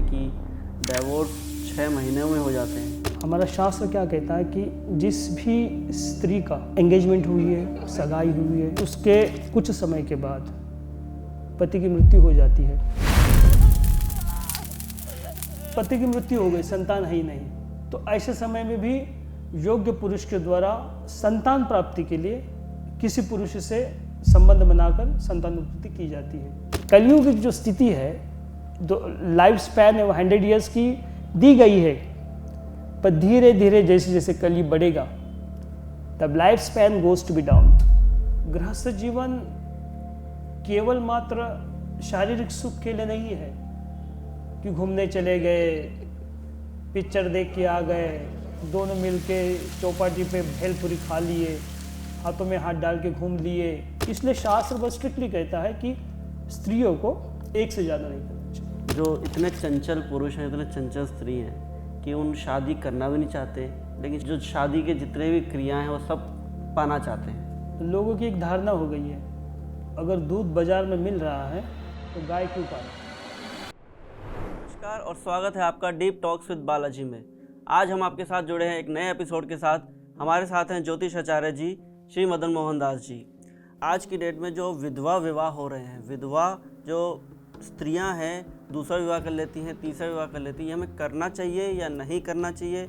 कि डाइवोर्स 6 महीने में हो जाते हैं। हमारा शास्त्र क्या कहता है कि जिस भी स्त्री का एंगेजमेंट हुई है, सगाई हुई है, उसके कुछ समय के बाद पति की मृत्यु हो जाती है। पति की मृत्यु हो गई, संतान है ही नहीं, तो ऐसे समय में भी योग्य पुरुष के द्वारा संतान प्राप्ति के लिए किसी पुरुष से संबंध बनाकर संतान उत्पत्ति की जाती है। कलयुग की जो स्थिति है, जो लाइफ स्पैन है वो 100 ईयर्स की दी गई है, पर धीरे धीरे जैसे जैसे कलयुग बढ़ेगा तब life span goes to be down. गृहस्थ जीवन केवल मात्र शारीरिक सुख के लिए नहीं है कि घूमने चले गए, पिक्चर देख के आ गए, दोनों मिलके चौपाटी पे भेलपुरी खा लिए, हाथों में हाथ डाल के घूम लिए। इसलिए शास्त्र बस स्ट्रिक्टली कहता है कि स्त्रियों को एक से ज़्यादा नहीं करना चाहिए। जो इतने चंचल पुरुष हैं, इतने चंचल स्त्री हैं कि उन शादी करना भी नहीं चाहते, लेकिन जो शादी के जितने भी क्रियाएं हैं वो सब पाना चाहते हैं। लोगों की एक धारणा हो गई है, अगर दूध बाजार में मिल रहा है तो गाय क्यों पाले। नमस्कार और स्वागत है आपका डीप टॉक्स विद बालाजी में। आज हम आपके साथ जुड़े हैं एक नए एपिसोड के साथ। हमारे साथ हैं ज्योतिष आचार्य जी, श्री मदन मोहन दास जी। आज की डेट में जो विधवा विवाह हो रहे हैं, विधवा जो स्त्रियां हैं दूसरा विवाह कर लेती हैं, तीसरा विवाह कर लेती हैं, हमें करना चाहिए या नहीं करना चाहिए,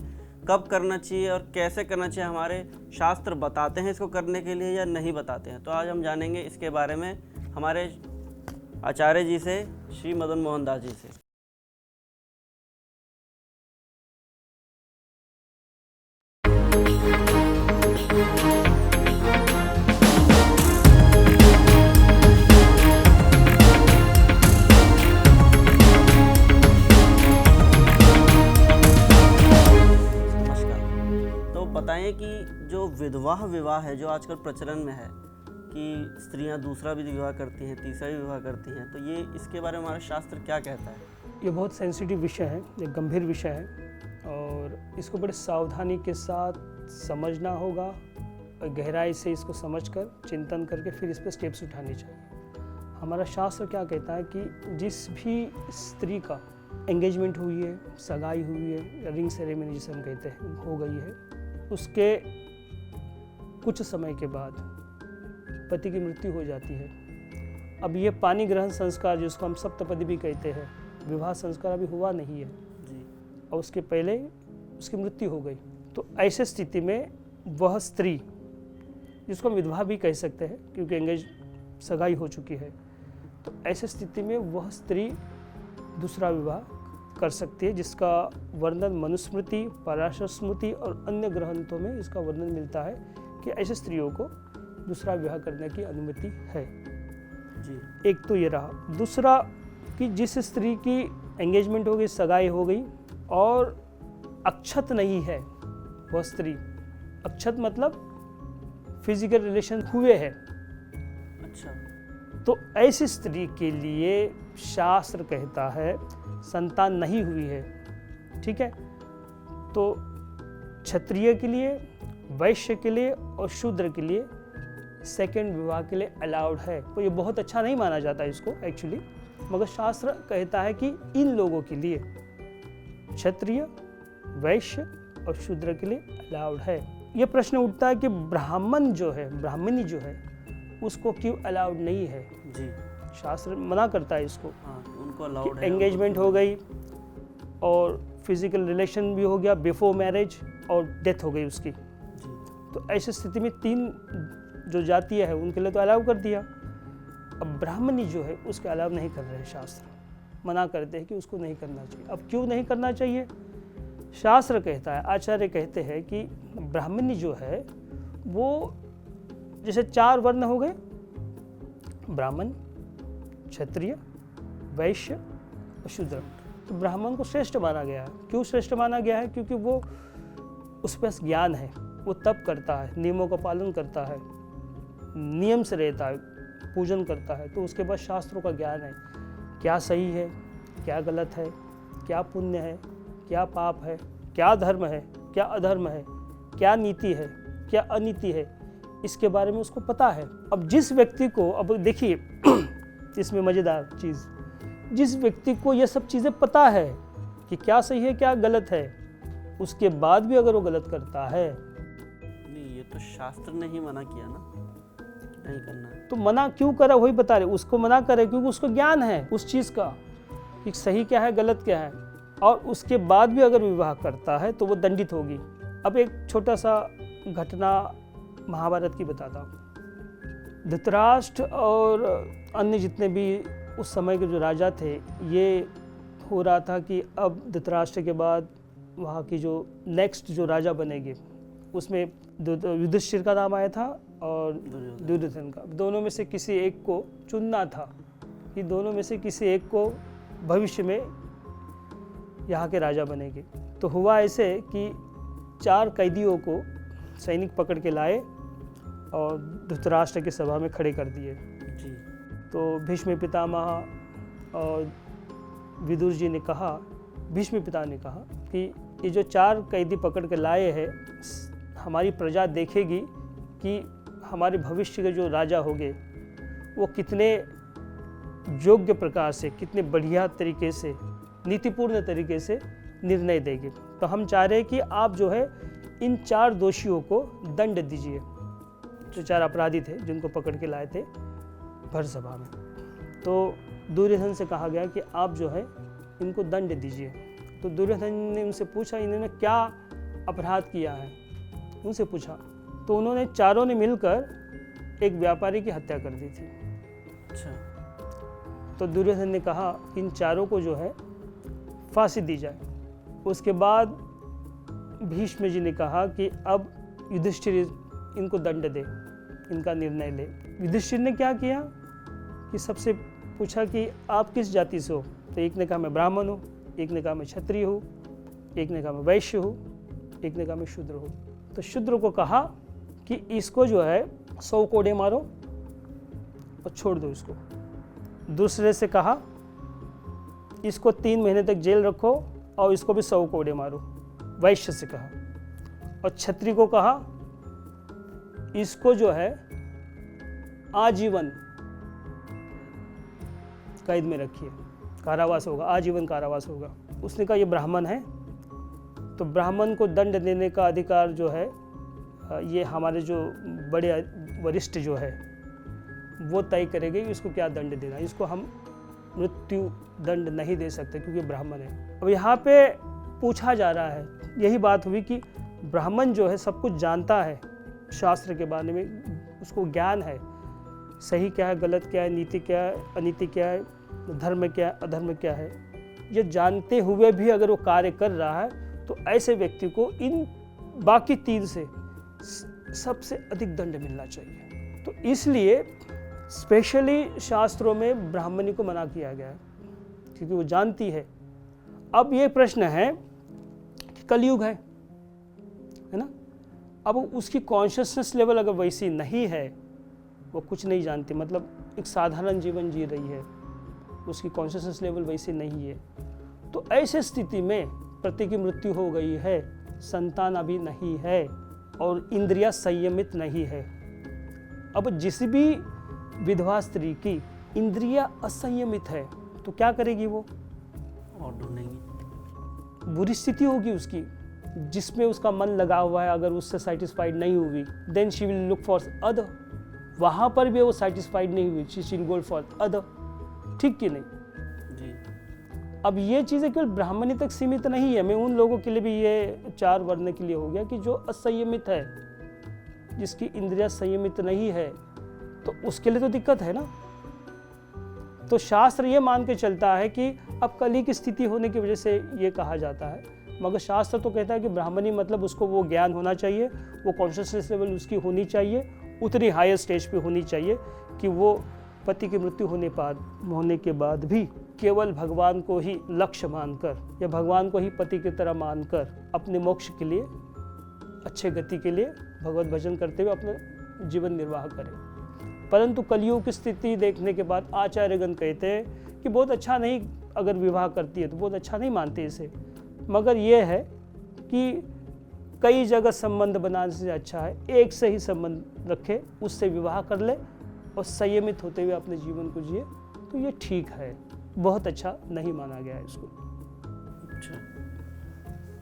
कब करना चाहिए और कैसे करना चाहिए, हमारे शास्त्र बताते हैं इसको करने के लिए या नहीं बताते हैं। तो आज हम जानेंगे इसके बारे में हमारे आचार्य जी से, श्री मदन मोहन दास जी से। बताएं कि जो विधवा विवाह है जो आजकल प्रचलन में है कि स्त्रियां दूसरा भी विवाह करती हैं, तीसरा भी विवाह करती हैं, तो ये इसके बारे में हमारा शास्त्र क्या कहता है? ये बहुत सेंसिटिव विषय है, एक गंभीर विषय है और इसको बड़े सावधानी के साथ समझना होगा और गहराई से इसको समझकर चिंतन करके फिर इस पर स्टेप्स उठाने चाहिए। हमारा शास्त्र क्या कहता है कि जिस भी स्त्री का एंगेजमेंट हुई है, सगाई हुई है, रिंग सेरेमनी जिसे हम कहते हैं हो गई है, उसके कुछ समय के बाद पति की मृत्यु हो जाती है। अब ये पानी ग्रहण संस्कार जिसको हम सप्तपदी भी कहते हैं, विवाह संस्कार अभी हुआ नहीं है जी, और उसके पहले उसकी मृत्यु हो गई, तो ऐसे स्थिति में वह स्त्री, जिसको हम विधवा भी कह सकते हैं क्योंकि एंगेज सगाई हो चुकी है, तो ऐसे स्थिति में वह स्त्री दूसरा विवाह कर सकती है, जिसका वर्णन मनुस्मृति, पराशर स्मृति और अन्य ग्रंथों में इसका वर्णन मिलता है कि ऐसे स्त्रियों को दूसरा विवाह करने की अनुमति है जी। एक तो ये रहा। दूसरा कि जिस स्त्री की एंगेजमेंट हो गई, सगाई हो गई और अक्षत नहीं है वह स्त्री, अक्षत मतलब फिजिकल रिलेशन हुए हैं, अच्छा, तो ऐसी स्त्री के लिए शास्त्र कहता है संतान नहीं हुई है, ठीक है, तो क्षत्रिय के लिए, वैश्य के लिए और शूद्र के लिए सेकंड विवाह के लिए अलाउड है। तो ये बहुत अच्छा नहीं माना जाता इसको एक्चुअली, मगर शास्त्र कहता है कि इन लोगों के लिए क्षत्रिय, वैश्य और शूद्र के लिए अलाउड है। ये प्रश्न उठता है कि ब्राह्मण जो है, ब्राह्मणी जो है, उसको क्यों अलाउड नहीं है? जी, शास्त्र मना करता है इसको। हाँ, उनको अलाउड है। एंगेजमेंट हो गई और फिजिकल रिलेशन भी हो गया बिफोर मैरिज और डेथ हो गई उसकी, जी, तो ऐसी स्थिति में 3 जो जातियाँ है उनके लिए तो अलाउ कर दिया। अब ब्राह्मणी जो है उसके अलाउ नहीं कर रहे हैं, शास्त्र मना करते हैं कि उसको नहीं करना चाहिए। अब क्यों नहीं करना चाहिए? शास्त्र कहता है, आचार्य कहते हैं कि ब्राह्मणी जो है वो जैसे 4 वर्ण हो गए, ब्राह्मण, क्षत्रिय, वैश्य और शूद्र, तो ब्राह्मण को श्रेष्ठ माना गया है। क्यों श्रेष्ठ माना गया है? क्योंकि वो उस पर ज्ञान है, वो तप करता है, नियमों का पालन करता है, नियम से रहता है, पूजन करता है, तो उसके पास शास्त्रों का ज्ञान है, क्या सही है, क्या गलत है, क्या पुण्य है, क्या पाप है, क्या धर्म है, क्या अधर्म है, क्या नीति है, क्या अनीति है, इसके बारे में उसको पता है। अब जिस व्यक्ति को, अब देखिए इसमें मज़ेदार चीज़, जिस व्यक्ति को ये सब चीज़ें पता है कि क्या सही है क्या गलत है, उसके बाद भी अगर वो गलत करता है नहीं, ये तो शास्त्र ने ही मना किया ना, नहीं करना है। तो मना क्यों करा वही बता रहे, उसको मना करे क्योंकि उसको ज्ञान है उस चीज़ का कि सही क्या है गलत क्या है, और उसके बाद भी अगर विवाह करता है तो वो दंडित होगी। अब एक छोटा सा घटना महाभारत की बताता हूँ। धृतराष्ट्र और अन्य जितने भी उस समय के जो राजा थे, ये हो रहा था कि अब धृतराष्ट्र के बाद वहाँ की जो नेक्स्ट जो राजा बनेंगे उसमें युधिष्ठिर का नाम आया था और दुर्योधन का। दोनों में से किसी एक को चुनना था कि दोनों में से किसी एक को भविष्य में यहाँ के राजा बनेंगे। तो हुआ ऐसे कि 4 कैदियों को सैनिक पकड़ के लाए और धृतराष्ट्र की सभा में खड़े कर दिए। जी। तो भीष्म पितामह और विदुर जी ने कहा, भीष्म पिता ने कहा कि ये जो 4 कैदी पकड़ के लाए हैं, हमारी प्रजा देखेगी कि हमारे भविष्य के जो राजा होंगे वो कितने योग्य प्रकार से, कितने बढ़िया तरीके से, नीतिपूर्ण तरीके से निर्णय देंगे। तो हम चाह रहे हैं कि आप जो है इन 4 दोषियों को दंड दीजिए, जो 4 अपराधी थे जिनको पकड़ के लाए थे भर सभा में। तो दुर्योधन से कहा गया कि आप जो है इनको दंड दीजिए। तो दुर्योधन ने उनसे पूछा इन्होंने क्या अपराध किया है, उनसे पूछा। तो उन्होंने चारों ने मिलकर एक व्यापारी की हत्या कर दी थी। अच्छा। तो दुर्योधन ने कहा इन चारों को जो है फांसी दी जाए। उसके बाद भीष्म जी ने कहा कि अब युधिष्ठिर इनको दंड दे, इनका निर्णय ले। युधिष्ठिर ने क्या किया कि सबसे पूछा कि आप किस जाति से हो। तो एक ने कहा मैं ब्राह्मण हूँ, एक ने कहा मैं क्षत्रिय हूँ, एक ने कहा मैं वैश्य हूँ, एक ने कहा मैं शूद्र हूँ। तो शूद्र को कहा कि इसको जो है 100 कोड़े मारो और छोड़ दो इसको। दूसरे से कहा इसको 3 महीने तक जेल रखो और इसको भी 100 कोड़े मारो, वैश्य से कहा। और क्षत्रिय को कहा इसको जो है आजीवन कैद में रखिए, कारावास होगा, आजीवन कारावास होगा। उसने कहा ये ब्राह्मण है, तो ब्राह्मण को दंड देने का अधिकार जो है ये हमारे जो बड़े वरिष्ठ जो है वो तय करेंगे कि इसको क्या दंड देना। इसको हम मृत्यु दंड नहीं दे सकते क्योंकि ब्राह्मण है। अब यहाँ पे पूछा जा रहा है, यही बात हुई कि ब्राह्मण जो है सब कुछ जानता है, शास्त्र के बारे में उसको ज्ञान है, सही क्या है गलत क्या है, नीति क्या है अनीति क्या है, धर्म क्या है अधर्म क्या है। ये जानते हुए भी अगर वो कार्य कर रहा है तो ऐसे व्यक्ति को इन बाकी 3 से सबसे अधिक दंड मिलना चाहिए। तो इसलिए स्पेशली शास्त्रों में ब्राह्मणी को मना किया गया है क्योंकि वो जानती है। अब ये प्रश्न है कि कलयुग है ना, अब उसकी कॉन्शियसनेस लेवल अगर वैसी नहीं है, वो कुछ नहीं जानती, मतलब एक साधारण जीवन जी रही है, उसकी कॉन्शियसनेस लेवल वैसी नहीं है, तो ऐसे स्थिति में पति की मृत्यु हो गई है, संतान अभी नहीं है और इंद्रियां संयमित नहीं है। अब जिस भी विधवा स्त्री की इंद्रियां असंयमित है तो क्या करेगी वो? और ढूंढेंगी। बुरी स्थिति होगी उसकी, जिसमें उसका मन लगा हुआ है, अगर उससे सेटिस्फाइड नहीं हुई then she will look for other. वहाँ पर भी वो सेटिस्फाइड नहीं हुई, she will go for other. ठीक कि नहीं? जी। अब ये चीज़ें केवल ब्राह्मणी तक सीमित नहीं है, मैं उन लोगों के लिए भी ये 4 वर्ण के लिए हो गया कि जो असंयमित है, जिसकी इंद्रियां संयमित नहीं है, तो उसके लिए तो दिक्कत है ना। तो शास्त्र ये मान के चलता है कि अब कली की स्थिति होने की वजह से ये कहा जाता है, मगर शास्त्र तो कहता है कि ब्राह्मणी मतलब उसको वो ज्ञान होना चाहिए, वो कॉन्शियसनेस लेवल उसकी होनी चाहिए, उतनी हायर स्टेज पे होनी चाहिए कि वो पति की मृत्यु होने के बाद भी केवल भगवान को ही लक्ष्य मानकर या भगवान को ही पति की तरह मानकर अपने मोक्ष के लिए, अच्छे गति के लिए भगवत भजन करते हुए अपना जीवन निर्वाह करें। परंतु कलियुग की स्थिति देखने के बाद आचार्यगण कहते हैं कि बहुत अच्छा नहीं, अगर विवाह करती है तो बहुत अच्छा नहीं मानते इसे, मगर ये है कि कई जगह संबंध बनाने से अच्छा है एक से ही संबंध रखे, उससे विवाह कर ले और संयमित होते हुए अपने जीवन को जिए, तो ये ठीक है। बहुत अच्छा नहीं माना गया है इसको। अच्छा,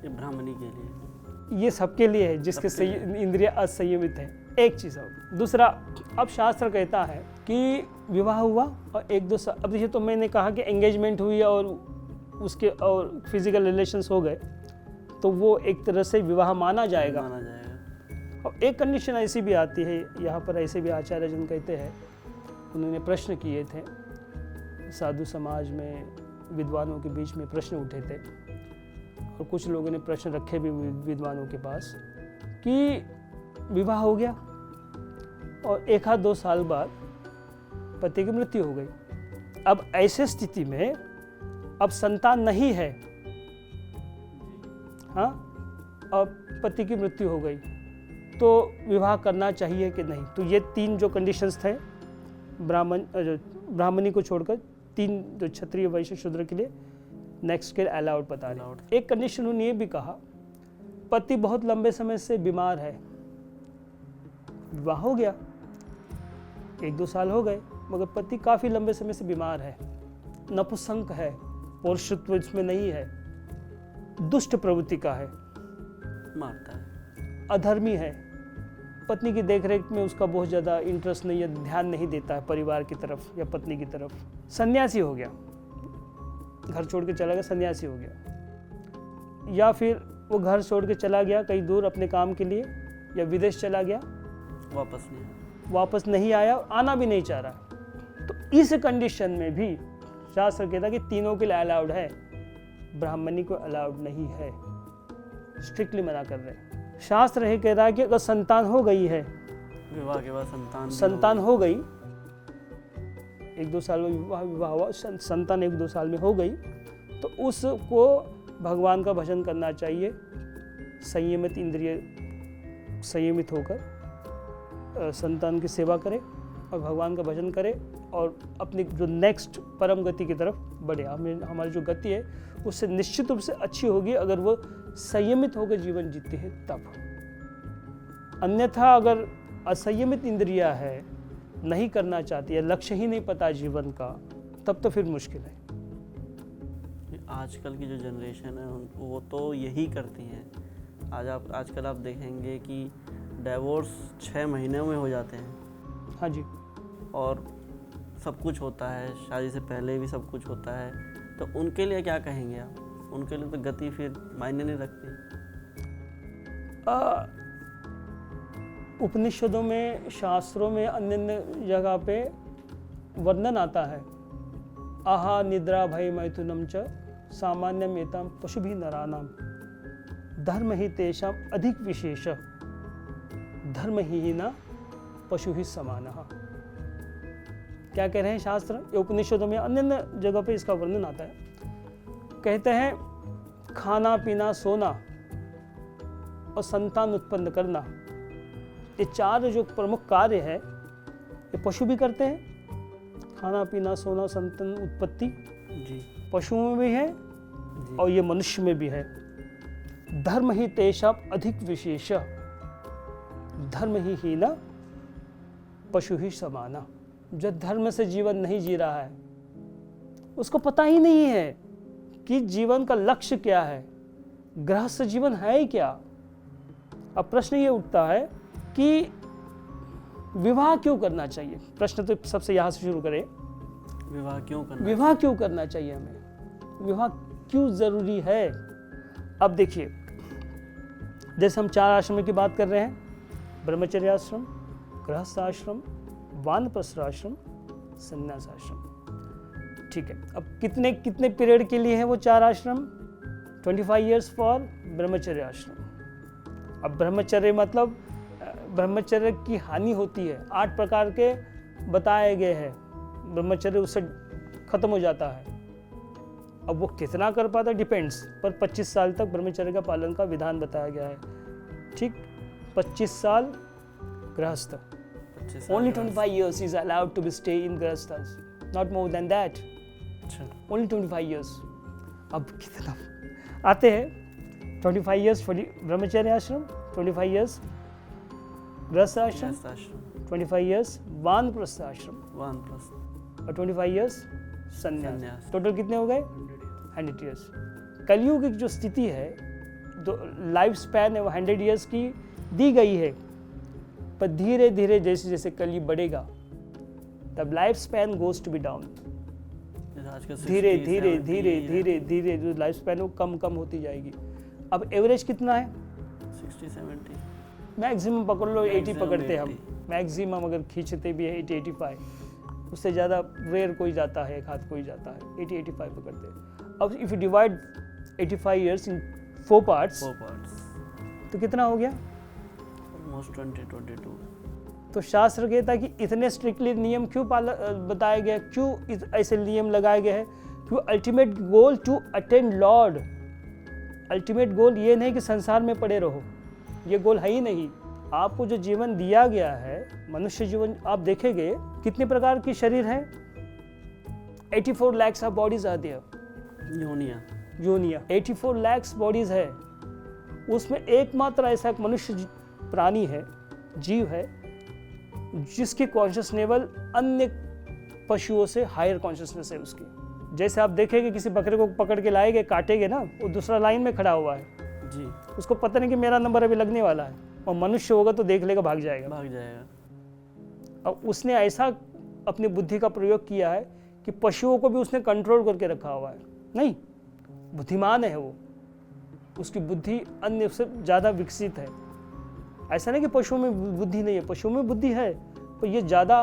ये ब्राह्मणी के लिए। ये सबके लिए है जिसके इंद्रिय असंयमित है। एक चीज़ और। दूसरा, अब शास्त्र कहता है कि विवाह हुआ और 1-2 साल, अब देखिए तो मैंने कहा कि एंगेजमेंट हुई और उसके और फिजिकल रिलेशंस हो गए तो वो एक तरह से विवाह माना जाएगा। और एक कंडीशन ऐसी भी आती है, यहाँ पर ऐसे भी आचार्य जन कहते हैं, उन्होंने प्रश्न किए थे साधु समाज में, विद्वानों के बीच में प्रश्न उठे थे और कुछ लोगों ने प्रश्न रखे भी विद्वानों के पास कि विवाह हो गया और 1-2 साल बाद पति की मृत्यु हो गई। अब ऐसे स्थिति में अब संतान नहीं है, हाँ, अब पति की मृत्यु हो गई तो विवाह करना चाहिए कि नहीं। तो ये 3 जो कंडीशंस थे ब्राह्मणी को छोड़कर, 3 जो क्षत्रिय वैश्य शूद्र के लिए नेक्स्ट के अलाउड बता रहे। एक कंडीशन उन्होंने ये भी कहा, पति बहुत लंबे समय से बीमार है, विवाह हो गया 1-2 साल हो गए मगर पति काफी लंबे समय से बीमार है, नपुंसक है, पौरुषत्व इसमें नहीं है, दुष्ट प्रवृत्ति का है, मारता है, अधर्मी है, पत्नी की देखरेख में उसका बहुत ज़्यादा इंटरेस्ट नहीं है, ध्यान नहीं देता है परिवार की तरफ या पत्नी की तरफ, सन्यासी हो गया, घर छोड़ के चला गया, सन्यासी हो गया, या फिर वो घर छोड़ के चला गया कहीं दूर अपने काम के लिए या विदेश चला गया, वापस नहीं आया, आना भी नहीं चाह रहा। तो इस कंडीशन में भी शास्त्र कहता है कि तीनों के लिए अलाउड है, ब्राह्मणी को अलाउड नहीं है, स्ट्रिक्टली मना कर रहे हैं। शास्त्र यह कह रहा है कि अगर संतान हो गई है, विवाह के बाद संतान हो गई, 1-2 साल में विवाह हुआ, संतान 1-2 साल में हो गई तो उसको भगवान का भजन करना चाहिए, संयमित इंद्रिय संयमित होकर संतान की सेवा करे और भगवान का भजन करे और अपनी जो नेक्स्ट परम गति की तरफ बढ़े। हमारी जो गति है उससे निश्चित रूप से अच्छी होगी अगर वो संयमित होकर जीवन जीते हैं तब। अन्यथा अगर असंयमित इंद्रिया है, नहीं करना चाहती है, लक्ष्य ही नहीं पता जीवन का, तब तो फिर मुश्किल है। आजकल की जो जनरेशन है वो तो यही करती है। आजकल आप देखेंगे कि डिवोर्स 6 महीने में हो जाते हैं। हाँ जी। और सब कुछ होता है, शादी से पहले भी सब कुछ होता है, तो उनके लिए क्या कहेंगे आप? उनके लिए तो गति फिर मायने नहीं रखती। उपनिषदों में, शास्त्रों में, अन्य जगह पे वर्णन आता है, आहा निद्रा भय मैथुनम च सामान्यम एताम पशुभिः नराणाम धर्म ही तेषाम अधिक विशेष धर्म ही न पशु ही समानः। क्या कह रहे हैं शास्त्र? ये उपनिषदों में, अन्य जगह पे इसका वर्णन आता है। कहते हैं खाना पीना सोना और संतान उत्पन्न करना, ये 4 जो प्रमुख कार्य है ये पशु भी करते हैं। खाना पीना सोना संतान उत्पत्ति जी पशुओं में भी है जी। और ये मनुष्य में भी है। धर्म ही तेषाम अधिक विशेष धर्म ही हीना पशु ही समाना। जो धर्म से जीवन नहीं जी रहा है, उसको पता ही नहीं है कि जीवन का लक्ष्य क्या है, गृहस्थ जीवन है ही क्या। अब प्रश्न ये उठता है कि विवाह क्यों करना चाहिए? प्रश्न तो सबसे यहाँ से शुरू करें, विवाह क्यों करना चाहिए हमें? विवाह क्यों जरूरी है? अब देखिए, जैसे हम 4 आश्रम की बात कर रहे हैं, ब्रह्मचर्य आश्रम, गृहस्थ आश्रम, वानप्रस्थ आश्रम, संन्यास आश्रम। ठीक है, अब कितने पीरियड के लिए है वो 4 आश्रम? 25 ईयर्स फॉर ब्रह्मचर्य आश्रम। अब ब्रह्मचर्य मतलब ब्रह्मचर्य की हानि होती है, 8 प्रकार के बताए गए हैं, ब्रह्मचर्य उससे खत्म हो जाता है। अब वो कितना कर पाता डिपेंड्स, पर 25 साल तक ब्रह्मचर्य का पालन का विधान बताया गया है। ठीक, 25 साल गृहस्थ, only 25 years is allowed to be stay in grihasthas, not more than that. Only 25 years. अब कितना आते हैं 25 years for ब्रह्मचर्य आश्रम, 25 years गृहस्थ आश्रम, 25 years वानप्रस्थ आश्रम और 25 years संन्यास। टोटल कितने हो गए? 100 years। कलयुग की जो स्थिति है, जो लाइफ स्पैन है वो 100 ईयर्स की दी गई है, पर धीरे धीरे जैसे जैसे कलयुग बढ़ेगा तब life span goes to be down. आज का धीरे 60, धीरे 70 धीरे धीरे धीरे जो लाइफ स्पैन है वो कम कम होती जाएगी। अब एवरेज कितना है? 60, 70। मैक्सिमम पकड़ लो 80 Maximum पकड़ते हैं हम, 80। मैक्सिमम अगर खींचते भी है 80, 85, उससे ज़्यादा रेयर कोई जाता है, एक हाथ कोई जाता है, 80, 85 पकड़ते हैं। अब if you divide 85 years in 4 parts 4 parts, तो कितना हो गया? almost 20, 22। तो शास्त्र कहता है कि इतने स्ट्रिक्टली नियम क्यों बताए गए, क्यों ऐसे नियम लगाए गए हैं? क्यों ultimate goal to attend lord. Ultimate goal ये नहीं कि संसार में पड़े रहो, ये गोल है ही नहीं। आपको जो जीवन दिया गया है, मनुष्य जीवन, आप देखेंगे कितने प्रकार की शरीर है? 84 lakhs ऑफ बॉडीज आती है, योनिया 84 lakhs बॉडीज है। उसमें एकमात्र ऐसा एक मनुष्य प्राणी है, जीव है, जिसकी कॉन्शियस लेवल अन्य पशुओं से हायर कॉन्शियसनेस है उसकी। जैसे आप देखेंगे किसी बकरे को पकड़ के लाएंगे, काटेंगे ना, वो दूसरा लाइन में खड़ा हुआ है जी, उसको पता नहीं कि मेरा नंबर अभी लगने वाला है, और मनुष्य होगा तो देख लेगा, भाग जाएगा। और उसने ऐसा अपनी बुद्धि का प्रयोग किया है कि पशुओं को भी उसने कंट्रोल करके रखा हुआ है। नहीं, बुद्धिमान है वो, उसकी बुद्धि अन्य से ज़्यादा विकसित है। ऐसा नहीं कि पशुओं में बुद्धि नहीं है, पशुओं में बुद्धि है, पर ये ज़्यादा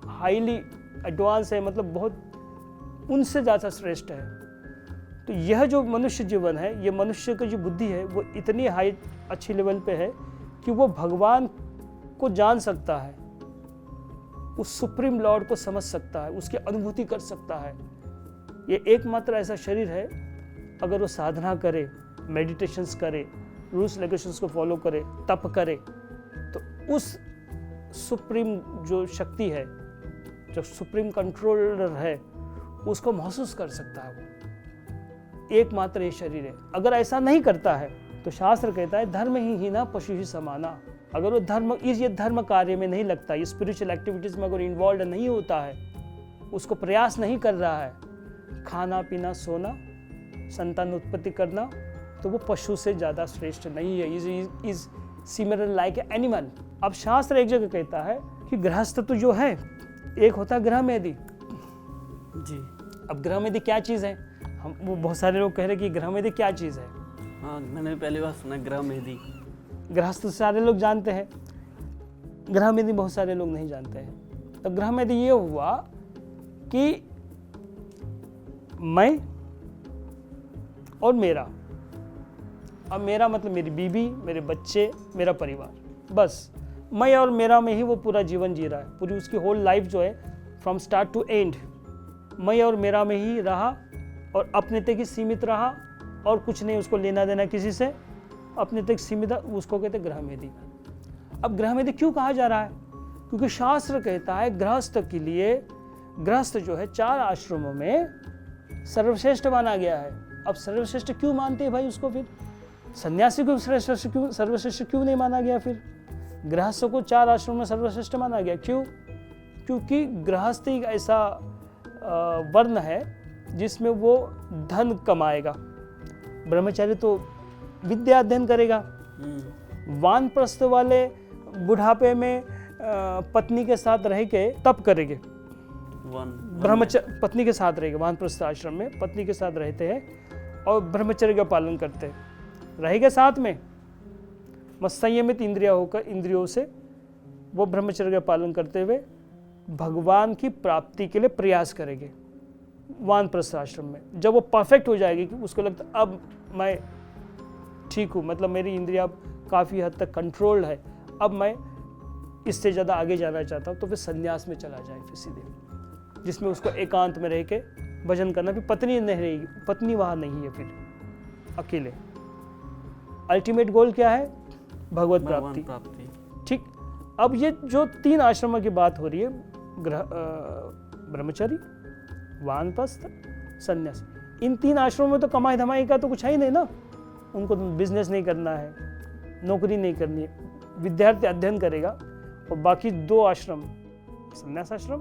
हाईली एडवांस है, मतलब बहुत उनसे ज़्यादा श्रेष्ठ है। तो यह जो मनुष्य जीवन है, ये मनुष्य की जो बुद्धि है वो इतनी हाई अच्छी लेवल पे है कि वो भगवान को जान सकता है, उस सुप्रीम लॉर्ड को समझ सकता है, उसकी अनुभूति कर सकता है। ये एकमात्र ऐसा शरीर है, अगर वो साधना करे, मेडिटेशंस करे, रूल्स रेगुलेशंस को फॉलो करे, तप करे, तो उस सुप्रीम जो शक्ति है, जो सुप्रीम कंट्रोलर है, उसको महसूस कर सकता है वो। एकमात्र ये शरीर है। अगर ऐसा नहीं करता है तो शास्त्र कहता है धर्म ही हीना पशु ही समाना। अगर वो ये धर्म कार्य में नहीं लगता, ये स्पिरिचुअल एक्टिविटीज में अगर इन्वॉल्व नहीं होता है, उसको प्रयास नहीं कर रहा है, खाना पीना सोना, संतान उत्पत्ति करना, तो वो पशु से ज़्यादा श्रेष्ठ नहीं है। Is similar like animal. अब शास्त्र एक जगह कहता है कि गृहस्थ तो जो है, एक होता है गृह मेदी जी। अब गृह मेदी क्या चीज़ है? हम वो बहुत सारे लोग कह रहे हैं कि गृह मेदी क्या चीज़ है। हाँ, मैंने पहली बार सुना गृह मेदी। गृहस्थ सारे लोग जानते हैं, गृह मेदी बहुत सारे लोग नहीं जानते हैं। तो गृह मेदी ये हुआ कि मैं और मेरा, अब मेरा मतलब मेरी बीवी, मेरे बच्चे, मेरा परिवार, बस मैं और मेरा में ही वो पूरा जीवन जी रहा है। पूरी उसकी होल लाइफ जो है फ्रॉम स्टार्ट टू एंड मैं और मेरा में ही रहा, और अपने तक ही सीमित रहा, और कुछ नहीं उसको लेना देना किसी से, अपने तक सीमित, उसको कहते गृह मेदी। अब गृह मेदी क्यों कहा जा रहा है? क्योंकि शास्त्र कहता है गृहस्थ के लिए, गृहस्थ जो है 4 आश्रमों में सर्वश्रेष्ठ माना गया है। अब सर्वश्रेष्ठ क्यों मानते हैं भाई उसको? फिर सन्यासी को सर्वश्रेष्ठ क्यों नहीं माना गया? फिर गृहस्थ को 4 आश्रमों में सर्वश्रेष्ठ माना गया, क्यों? क्योंकि गृहस्थ एक ऐसा वर्ण है जिसमें वो धन कमाएगा, ब्रह्मचारी तो विद्या अध्ययन करेगा, वानप्रस्थ वाले बुढ़ापे में पत्नी के साथ रह के तप करेंगे, पत्नी के साथ रहेगा, वानप्रस्थ आश्रम में पत्नी के साथ रहते हैं और ब्रह्मचर्य का पालन करते हैं, रहेगा साथ में, संयमित इंद्रियों से वो ब्रह्मचर्य का पालन करते हुए भगवान की प्राप्ति के लिए प्रयास करेंगे वानप्रस्थ आश्रम में। जब वो परफेक्ट हो जाएगी कि उसको लगता अब मैं ठीक हूँ, मतलब मेरी इंद्रिया अब काफ़ी हद तक कंट्रोल्ड है, अब मैं इससे ज़्यादा आगे जाना चाहता हूँ, तो फिर संन्यास में चला जाए फिर सीधे, जिसमें उसको एकांत में रह के भजन करना। फिर पत्नी नहीं रहेगी, पत्नी वहाँ नहीं है, फिर अकेले। अल्टीमेट गोल क्या है? भगवत प्राप्ति। ठीक। अब ये जो 3 आश्रमों की बात हो रही है, ब्रह्मचारी, वानप्रस्थ, संन्यास, इन 3 आश्रमों में तो कमाई धमाई का तो कुछ है ही नहीं ना। उनको बिजनेस नहीं करना है, नौकरी नहीं करनी है, विद्यार्थी अध्ययन करेगा, और बाकी 2 आश्रम, संन्यास आश्रम,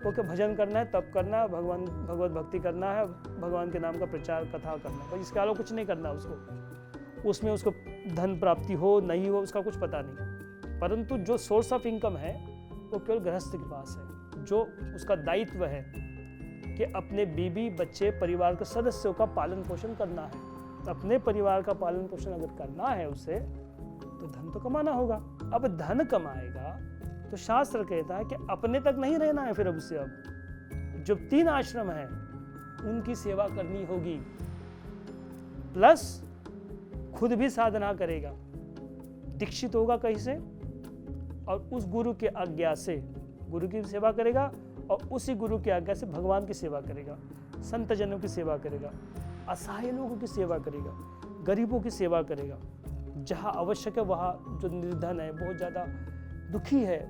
ओके भजन करना है, तप करना है, भगवत भक्ति करना है, भगवान के नाम का प्रचार कथा करना है, पर इसके अलावा कुछ नहीं करना उसको। उसमें उसको धन प्राप्ति हो नहीं हो उसका कुछ पता नहीं, परंतु जो सोर्स ऑफ इनकम है वो केवल गृहस्थ के पास है। जो उसका दायित्व है कि अपने बीवी बच्चे परिवार के सदस्यों का पालन पोषण करना है। अपने परिवार का पालन पोषण अगर करना है उसे, तो धन तो कमाना होगा। अब धन कमाएगा तो शास्त्र कहता है कि अपने तक नहीं रहना है, फिर अब उससे अब जो 3 आश्रम है उनकी सेवा करनी होगी, प्लस खुद भी साधना करेगा, दीक्षित होगा कहीं से, और उस गुरु के आज्ञा से गुरु की सेवा करेगा, और उसी गुरु की आज्ञा से भगवान की सेवा करेगा, संत जनों की सेवा करेगा, असहाय लोगों की सेवा करेगा, गरीबों की सेवा करेगा, जहाँ आवश्यक है वहाँ जो निर्धन है, बहुत ज़्यादा दुखी है,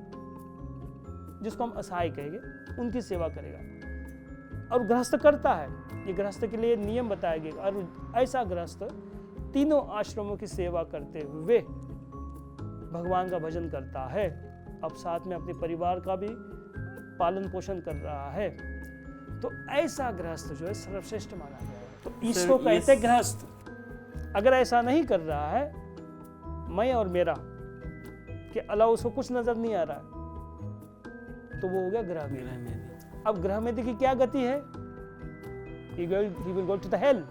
जिसको हम असहाय कहेंगे, उनकी सेवा करेगा। और गृहस्थ करता है, ये गृहस्थ के लिए नियम बताया गया। और ऐसा गृहस्थ तीनों आश्रमों की सेवा करते हुए भगवान का भजन करता है, अब साथ में अपने परिवार का भी पालन पोषण कर रहा है, तो ऐसा गृहस्थ जो है सर्वश्रेष्ठ माना गया है। तो इसको कहते गृहस्थ। अगर ऐसा नहीं कर रहा है, मैं और मेरा के अलावा उसको कुछ नजर नहीं आ रहा है, तो वो हो गया ग्रह में। अब ग्रह में देखिए क्या गति है, he will go to the hell,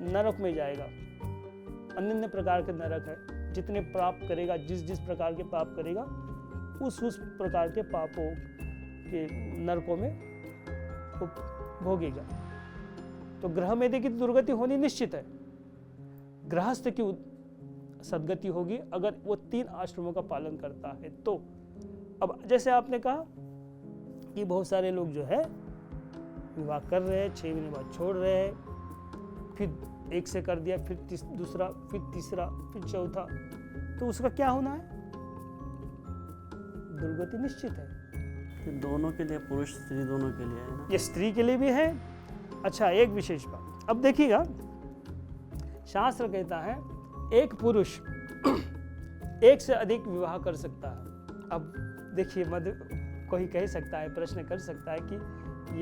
नरक में जाएगा। अन्य प्रकार के नरक है, जितने पाप करेगा, जिस प्रकार के पाप करेगा, उस प्रकार के पापों के नरकों में वो भोगेगा। तो ग्रह में देखिए दुर्गति होनी निश्चित है। गृहस्थ की सदगति होगी अगर वो 3 आश्रमों का पालन करता है। तो अब जैसे आपने कहा कि बहुत सारे लोग जो है विवाह कर रहे हैं, 6 महीने बाद छोड़ रहे हैं, फिर एक से कर दिया, फिर दूसरा, फिर तीसरा, फिर चौथा, तो उसका क्या होना है? दुर्गति निश्चित है। फिर दोनों के लिए, पुरुष स्त्री दोनों के लिए है ना? ये स्त्री के लिए भी है। अच्छा, एक विशेष बात, अब देखिएगा, शास्त्र कहता है एक पुरुष एक से अधिक विवाह कर सकता है। अब देखिए, कोई कह सकता है, प्रश्न कर सकता है कि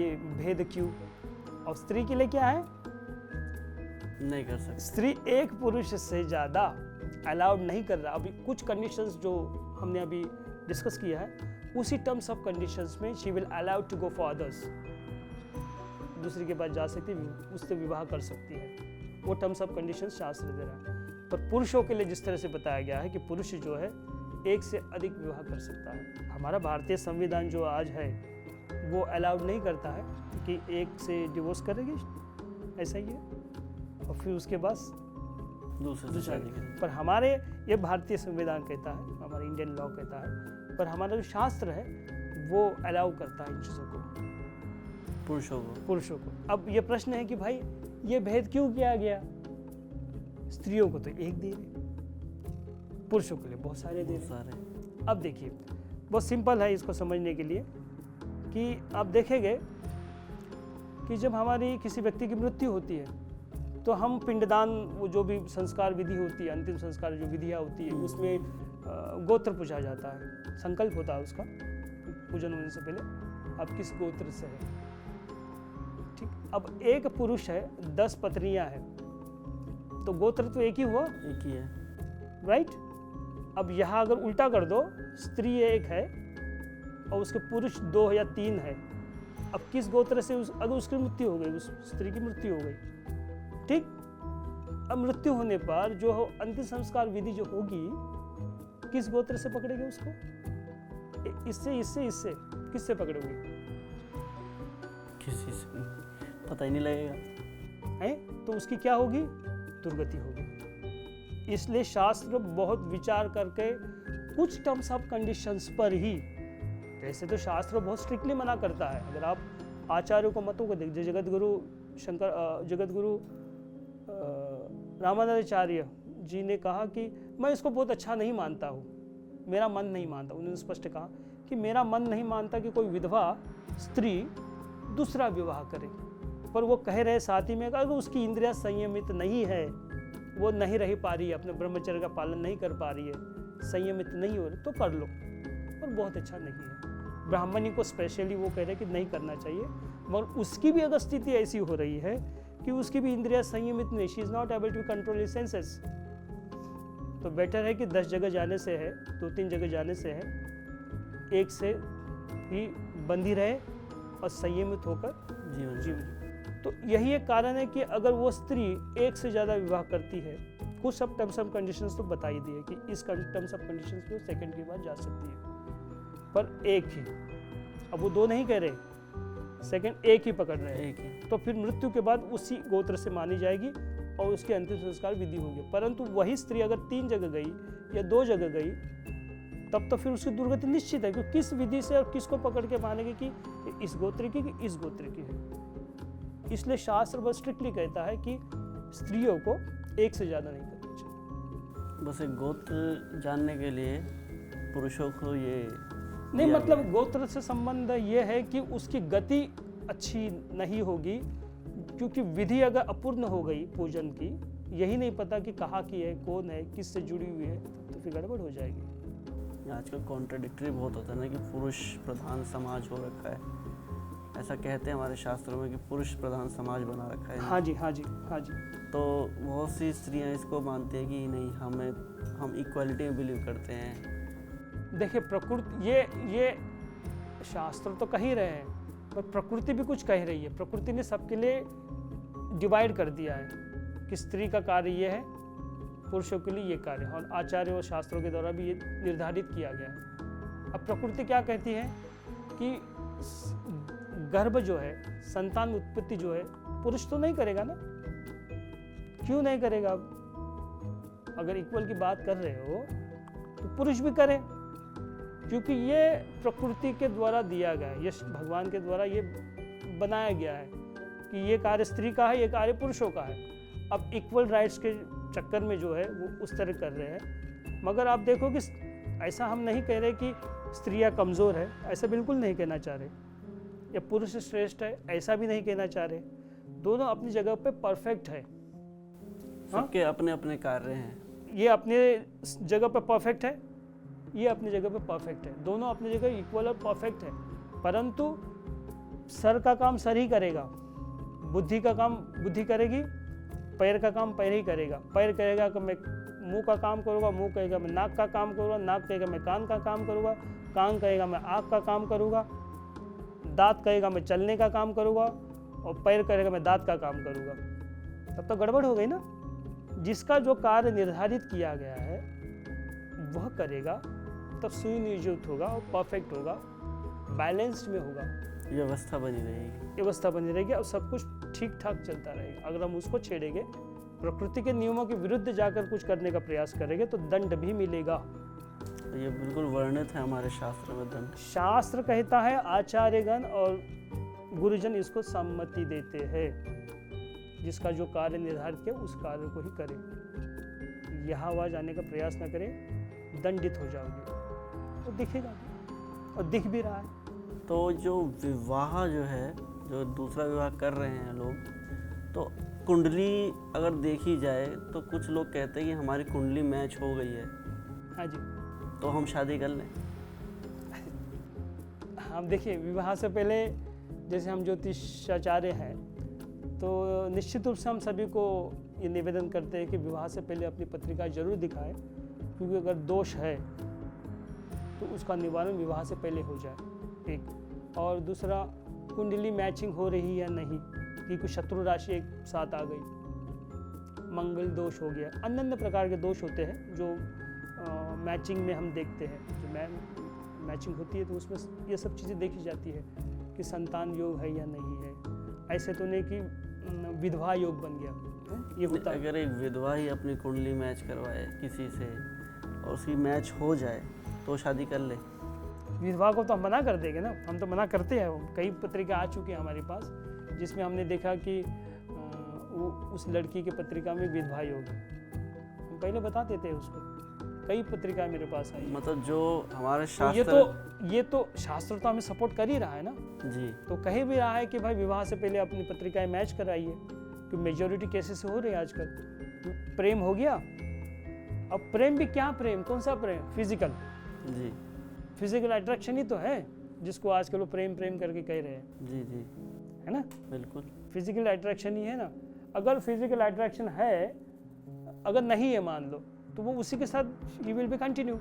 ये भेद क्यों, और स्त्री के लिए क्या है? नहीं कर सकते। स्त्री एक पुरुष से ज्यादा अलाउड नहीं कर रहा। अभी कुछ कंडीशंस जो हमने अभी डिस्कस किया है, उसी टर्म्स ऑफ कंडीशंस में she will allowed to go for others, दूसरी के पास जा सकती है, उससे विवाह कर सकती है। वो टर्म्स ऑफ कंडीशंस शास्त्र दे रहा है। पर पुरुषों के लिए जिस तरह से बताया गया है कि पुरुष जो है एक से अधिक विवाह कर सकता है। हमारा भारतीय संविधान जो आज है वो अलाउड नहीं करता है कि एक से डिवोर्स करेगी, ऐसा ही है, और फिर उसके बाद दूसरे शादी करें। पर हमारे ये भारतीय संविधान कहता है, हमारा इंडियन लॉ कहता है, पर हमारा जो शास्त्र है वो अलाउ करता है इन चीज़ों को, पुरुषों को। अब ये प्रश्न है कि भाई ये भेद क्यों किया गया? स्त्रियों को तो एक दे रहे, पुरुषों के लिए बहुत सारे दे रहे। अब देखिए, बहुत सिंपल है इसको समझने के लिए कि आप देखेंगे कि जब हमारी किसी व्यक्ति की मृत्यु होती है तो हम पिंडदान, वो जो भी संस्कार विधि होती है, अंतिम संस्कार जो विधियाँ होती है, उसमें गोत्र पूछा जाता है, संकल्प होता है उसका पूजन होने से पहले, आप किस गोत्र से है। ठीक, अब एक पुरुष है, 10 पत्नियां हैं, तो गोत्र तो एक ही हुआ, एक ही है, राइट? अब यहाँ अगर उल्टा कर दो, स्त्री एक है और उसके पुरुष 2 या 3 है, अब किस गोत्र से अगर उसकी मृत्यु हो गई, उस स्त्री की मृत्यु हो गई, ठीक, अब मृत्यु होने पर जो अंतिम संस्कार विधि जो होगी, किस गोत्र से पकड़ेंगे उसको? इससे किससे पकड़ोगे? किसी से पता ही नहीं लगेगा है, तो उसकी क्या होगी? दुर्गति होगी। इसलिए शास्त्र बहुत विचार करके कुछ टर्म्स ऑफ कंडीशंस पर ही, वैसे तो शास्त्र बहुत स्ट्रिक्टली मना करता है। अगर आप आचार्यों को मतों को देखिए, जगत गुरु रामानंदाचार्य जी ने कहा कि मैं इसको बहुत अच्छा नहीं मानता हूँ, मेरा मन नहीं मानता। उन्होंने स्पष्ट कहा कि मेरा मन नहीं मानता कि कोई विधवा स्त्री दूसरा विवाह करे, पर वो कह रहे साथ ही में अगर उसकी इंद्रियां संयमित नहीं है, वो नहीं रह पा रही है, अपने ब्रह्मचर्य का पालन नहीं कर पा रही है, संयमित नहीं हो रही, तो कर लो, पर बहुत अच्छा नहीं है। ब्राह्मणी को स्पेशली वो कह रहे हैं कि नहीं करना चाहिए, मगर उसकी भी अगर स्थिति ऐसी हो रही है कि उसकी भी इंद्रिया संयमित नहीं, she is not able to control his senses, तो बेटर है कि 10 जगह जाने से है, 2-3 जगह जाने से है, एक से ही बंधी रहे और संयमित होकर जीवन। तो यही एक कारण है कि अगर वो स्त्री एक से ज़्यादा विवाह करती है, कुछ सब टर्म्स ऑफ कंडीशंस तो बता ही दिए कि इस टर्म्स ऑफ कंडीशंस पे सेकंड के बाद जा सकती है, पर एक ही। अब वो 2 नहीं कह रहे, सेकंड एक ही पकड़ रहे हैं, तो फिर मृत्यु के बाद उसी गोत्र से मानी जाएगी और उसके अंतिम संस्कार विधि होगी। परंतु वही स्त्री अगर 3 जगह गई या 2 जगह गई, तब तो फिर उसकी दुर्गति निश्चित है, क्योंकि किस विधि से और किसको पकड़ के मानेगी कि इस गोत्र की कि इस गोत्र की है। इसलिए शास्त्र बस स्ट्रिक्टली कहता है कि स्त्रियों को एक से ज़्यादा नहीं करना चाहिए। बस एक गोत्र जानने के लिए पुरुषों को ये नहीं, मतलब गोत्र से संबंध ये है कि उसकी गति अच्छी नहीं होगी, क्योंकि विधि अगर अपूर्ण हो गई पूजन की, यही नहीं पता कि कहाँ की है, कौन है, किस से जुड़ी हुई है, तो फिर गड़बड़ हो जाएगी। आजकल कॉन्ट्रडिक्टरी बहुत होता है ना कि पुरुष प्रधान समाज हो रखा है, ऐसा कहते हैं हमारे शास्त्रों में कि पुरुष प्रधान समाज बना रखा है। हाँ जी, हाँ जी, हाँ जी। तो बहुत सी स्त्रियां इसको मानती हैं कि नहीं, हम इक्वालिटी में बिलीव करते हैं। देखिए, प्रकृति ये शास्त्र तो कह ही रहे हैं, पर प्रकृति भी कुछ कह रही है। प्रकृति ने सबके लिए डिवाइड कर दिया है कि स्त्री का कार्य ये है, पुरुषों के लिए ये कार्य है, और आचार्य और शास्त्रों के द्वारा भी ये निर्धारित किया गया है। अब प्रकृति क्या कहती है कि गर्भ जो है, संतान उत्पत्ति जो है, पुरुष तो नहीं करेगा ना, क्यों नहीं करेगा? अगर इक्वल की बात कर रहे हो तो पुरुष भी करे, क्योंकि ये प्रकृति के द्वारा दिया गया है, ये भगवान के द्वारा ये बनाया गया है कि ये कार्य स्त्री का है, ये कार्य पुरुषों का है। अब इक्वल राइट्स के चक्कर में जो है वो उस तरह कर रहे हैं। मगर आप देखो कि ऐसा हम नहीं कह रहे कि स्त्रियां कमज़ोर है, ऐसा बिल्कुल नहीं कहना चाह रहे, या पुरुष श्रेष्ठ है, ऐसा भी नहीं कहना चाह रहे। दोनों अपनी जगह पे परफेक्ट है, सबके अपने अपने कार्य हैं। ये अपने जगह पे परफेक्ट है, ये अपनी जगह पे परफेक्ट है, दोनों अपनी जगह इक्वल और परफेक्ट है। परंतु सर का काम सर ही करेगा, बुद्धि का काम बुद्धि करेगी, पैर का काम पैर ही करेगा। पैर कहेगा कि मैं मुंह का काम करूँगा, मुंह कहेगा मैं नाक का काम करूँगा, नाक कहेगा मैं कान का काम करूँगा, कान कहेगा मैं आँख का काम करूँगा, दांत कहेगा मैं चलने का काम करूँगा, और पैर कहेगा मैं दांत का काम करूँगा। तब तो गड़बड़ हो गई ना। जिसका जो कार्य निर्धारित किया गया है वह करेगा, तब सुनियोजित होगा और परफेक्ट होगा, बैलेंस्ड में होगा, व्यवस्था बनी रहेगी, व्यवस्था बनी रहेगी और सब कुछ ठीक ठाक चलता रहेगा। अगर हम उसको छेड़ेंगे, प्रकृति के नियमों के विरुद्ध जाकर कुछ करने का प्रयास करेंगे, तो दंड भी मिलेगा। तो ये बिल्कुल वर्णित है हमारे शास्त्र में दंड। शास्त्र कहता है, आचार्यगण और गुरुजन इसको सम्मति देते हैं, जिसका जो कार्य निर्धारित किया उस कार्य को ही करें। यहाँ वहाँ जाने का प्रयास न करें, दंडित हो जाओगे। तो दिखेगा और दिख भी रहा है। तो जो विवाह जो है, जो दूसरा विवाह कर रहे हैं लोग, तो कुंडली अगर देखी जाए तो कुछ लोग कहते हैं कि हमारी कुंडली मैच हो गई है, हाँ जी, तो हम शादी कर लें। हम देखिए, विवाह से पहले जैसे हम ज्योतिषाचार्य हैं, तो निश्चित रूप से हम सभी को ये निवेदन करते हैं कि विवाह से पहले अपनी पत्रिका जरूर दिखाएं, क्योंकि अगर दोष है तो उसका निवारण विवाह से पहले हो जाए, एक। और दूसरा, कुंडली मैचिंग हो रही या नहीं, कि कुछ शत्रु राशि एक साथ आ गई, मंगल दोष हो गया, अन्य अन्य प्रकार के दोष होते हैं जो मैचिंग में हम देखते हैं। जो मैचिंग होती है तो उसमें ये सब चीज़ें देखी जाती है कि संतान योग है या नहीं है। ऐसे तो नहीं कि विधवा योग बन गया, ये होता है। अगर एक विधवा ही अपनी कुंडली मैच करवाए किसी से और उसकी मैच हो जाए तो शादी कर ले। विधवा को तो हम मना कर देंगे ना, हम तो मना करते हैं। कई पत्रिका आ चुकी है हमारे पास जिसमें हमने देखा कि वो उस लड़की की पत्रिका में विधवा योग है, हम पहले बता देते हैं उसको। कई पत्रिकाएं मेरे पास आई। मतलब जो हमारे शास्त्र, ये तो शास्त्र तो हमें सपोर्ट कर ही रहा है ना जी, तो कह भी रहा है कि भाई विवाह से पहले अपनी पत्रिकाएं मैच कराइए, क्योंकि मेजोरिटी केसेस हो रही है आजकल। प्रेम हो गया, अब प्रेम भी क्या प्रेम, कौन सा प्रेम? फिजिकल जी, फिजिकल अट्रैक्शन ही तो है, जिसको आजकल वो प्रेम प्रेम करके कह रहे हैं, जी जी है ना। बिल्कुल। फिजिकल अट्रैक्शन ही है ना। अगर फिजिकल अट्रैक्शन है, अगर नहीं है मान लो, तो वो उसी के साथ ही विल बी कंटिन्यू,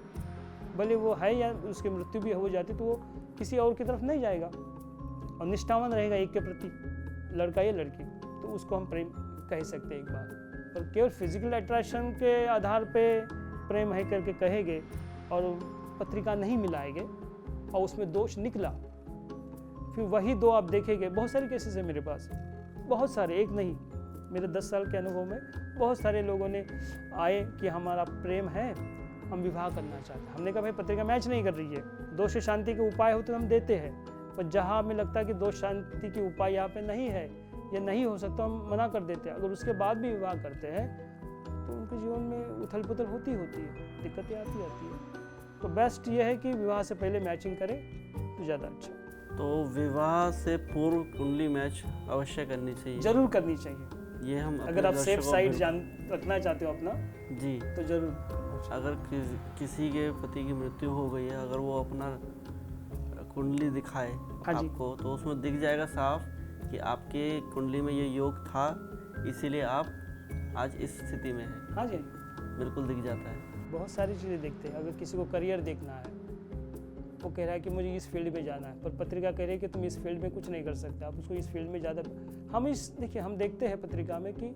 भले वो है या उसकी मृत्यु भी हो जाती, तो वो किसी और की तरफ नहीं जाएगा और निष्ठावान रहेगा एक के प्रति, लड़का या लड़की, तो उसको हम प्रेम कह सकते हैं एक बार। और केवल फिजिकल अट्रैक्शन के आधार पे प्रेम है करके कहेंगे और पत्रिका नहीं मिलाएंगे और उसमें दोष निकला, फिर वही दो आप देखेंगे। बहुत सारे केसेस है मेरे पास, बहुत सारे, एक नहीं, मेरे 10 साल के अनुभव में बहुत सारे लोगों ने आए कि हमारा प्रेम है, हम विवाह करना चाहते हैं। हमने कहा भाई पत्रिका मैच नहीं कर रही है, दोष शांति के उपाय होते तो हम देते हैं, पर जहाँ हमें लगता है कि दोष शांति के उपाय यहाँ पे नहीं है या नहीं हो सकता, हम मना कर देते हैं। अगर उसके बाद भी विवाह करते हैं तो उनके जीवन में उथल पुथल होती है, दिक्कतें आती है। तो बेस्ट ये है कि विवाह से पहले मैचिंग करें तो ज़्यादा अच्छा। तो विवाह से पूर्व कुंडली मैच अवश्य करनी चाहिए, जरूर करनी चाहिए। ये हम अगर आप सेफ साइड जान रखना चाहते हो अपना, जी, तो जरूर। अगर किसी के पति की मृत्यु हो गई है, अगर वो अपना कुंडली दिखाए आपको, तो उसमें दिख जाएगा साफ कि आपके कुंडली में ये योग था, इसीलिए आप आज इस स्थिति में हैं। हाँ जी, बिल्कुल दिख जाता है। बहुत सारी चीज़ें देखते हैं। अगर किसी को करियर देखना है, वो कह रहा है कि मुझे इस फील्ड में जाना है, पर पत्रिका कह रही है कि तुम इस फील्ड में कुछ नहीं कर सकते, आप उसको इस फील्ड में ज़्यादा। हम देखते हैं पत्रिका में कि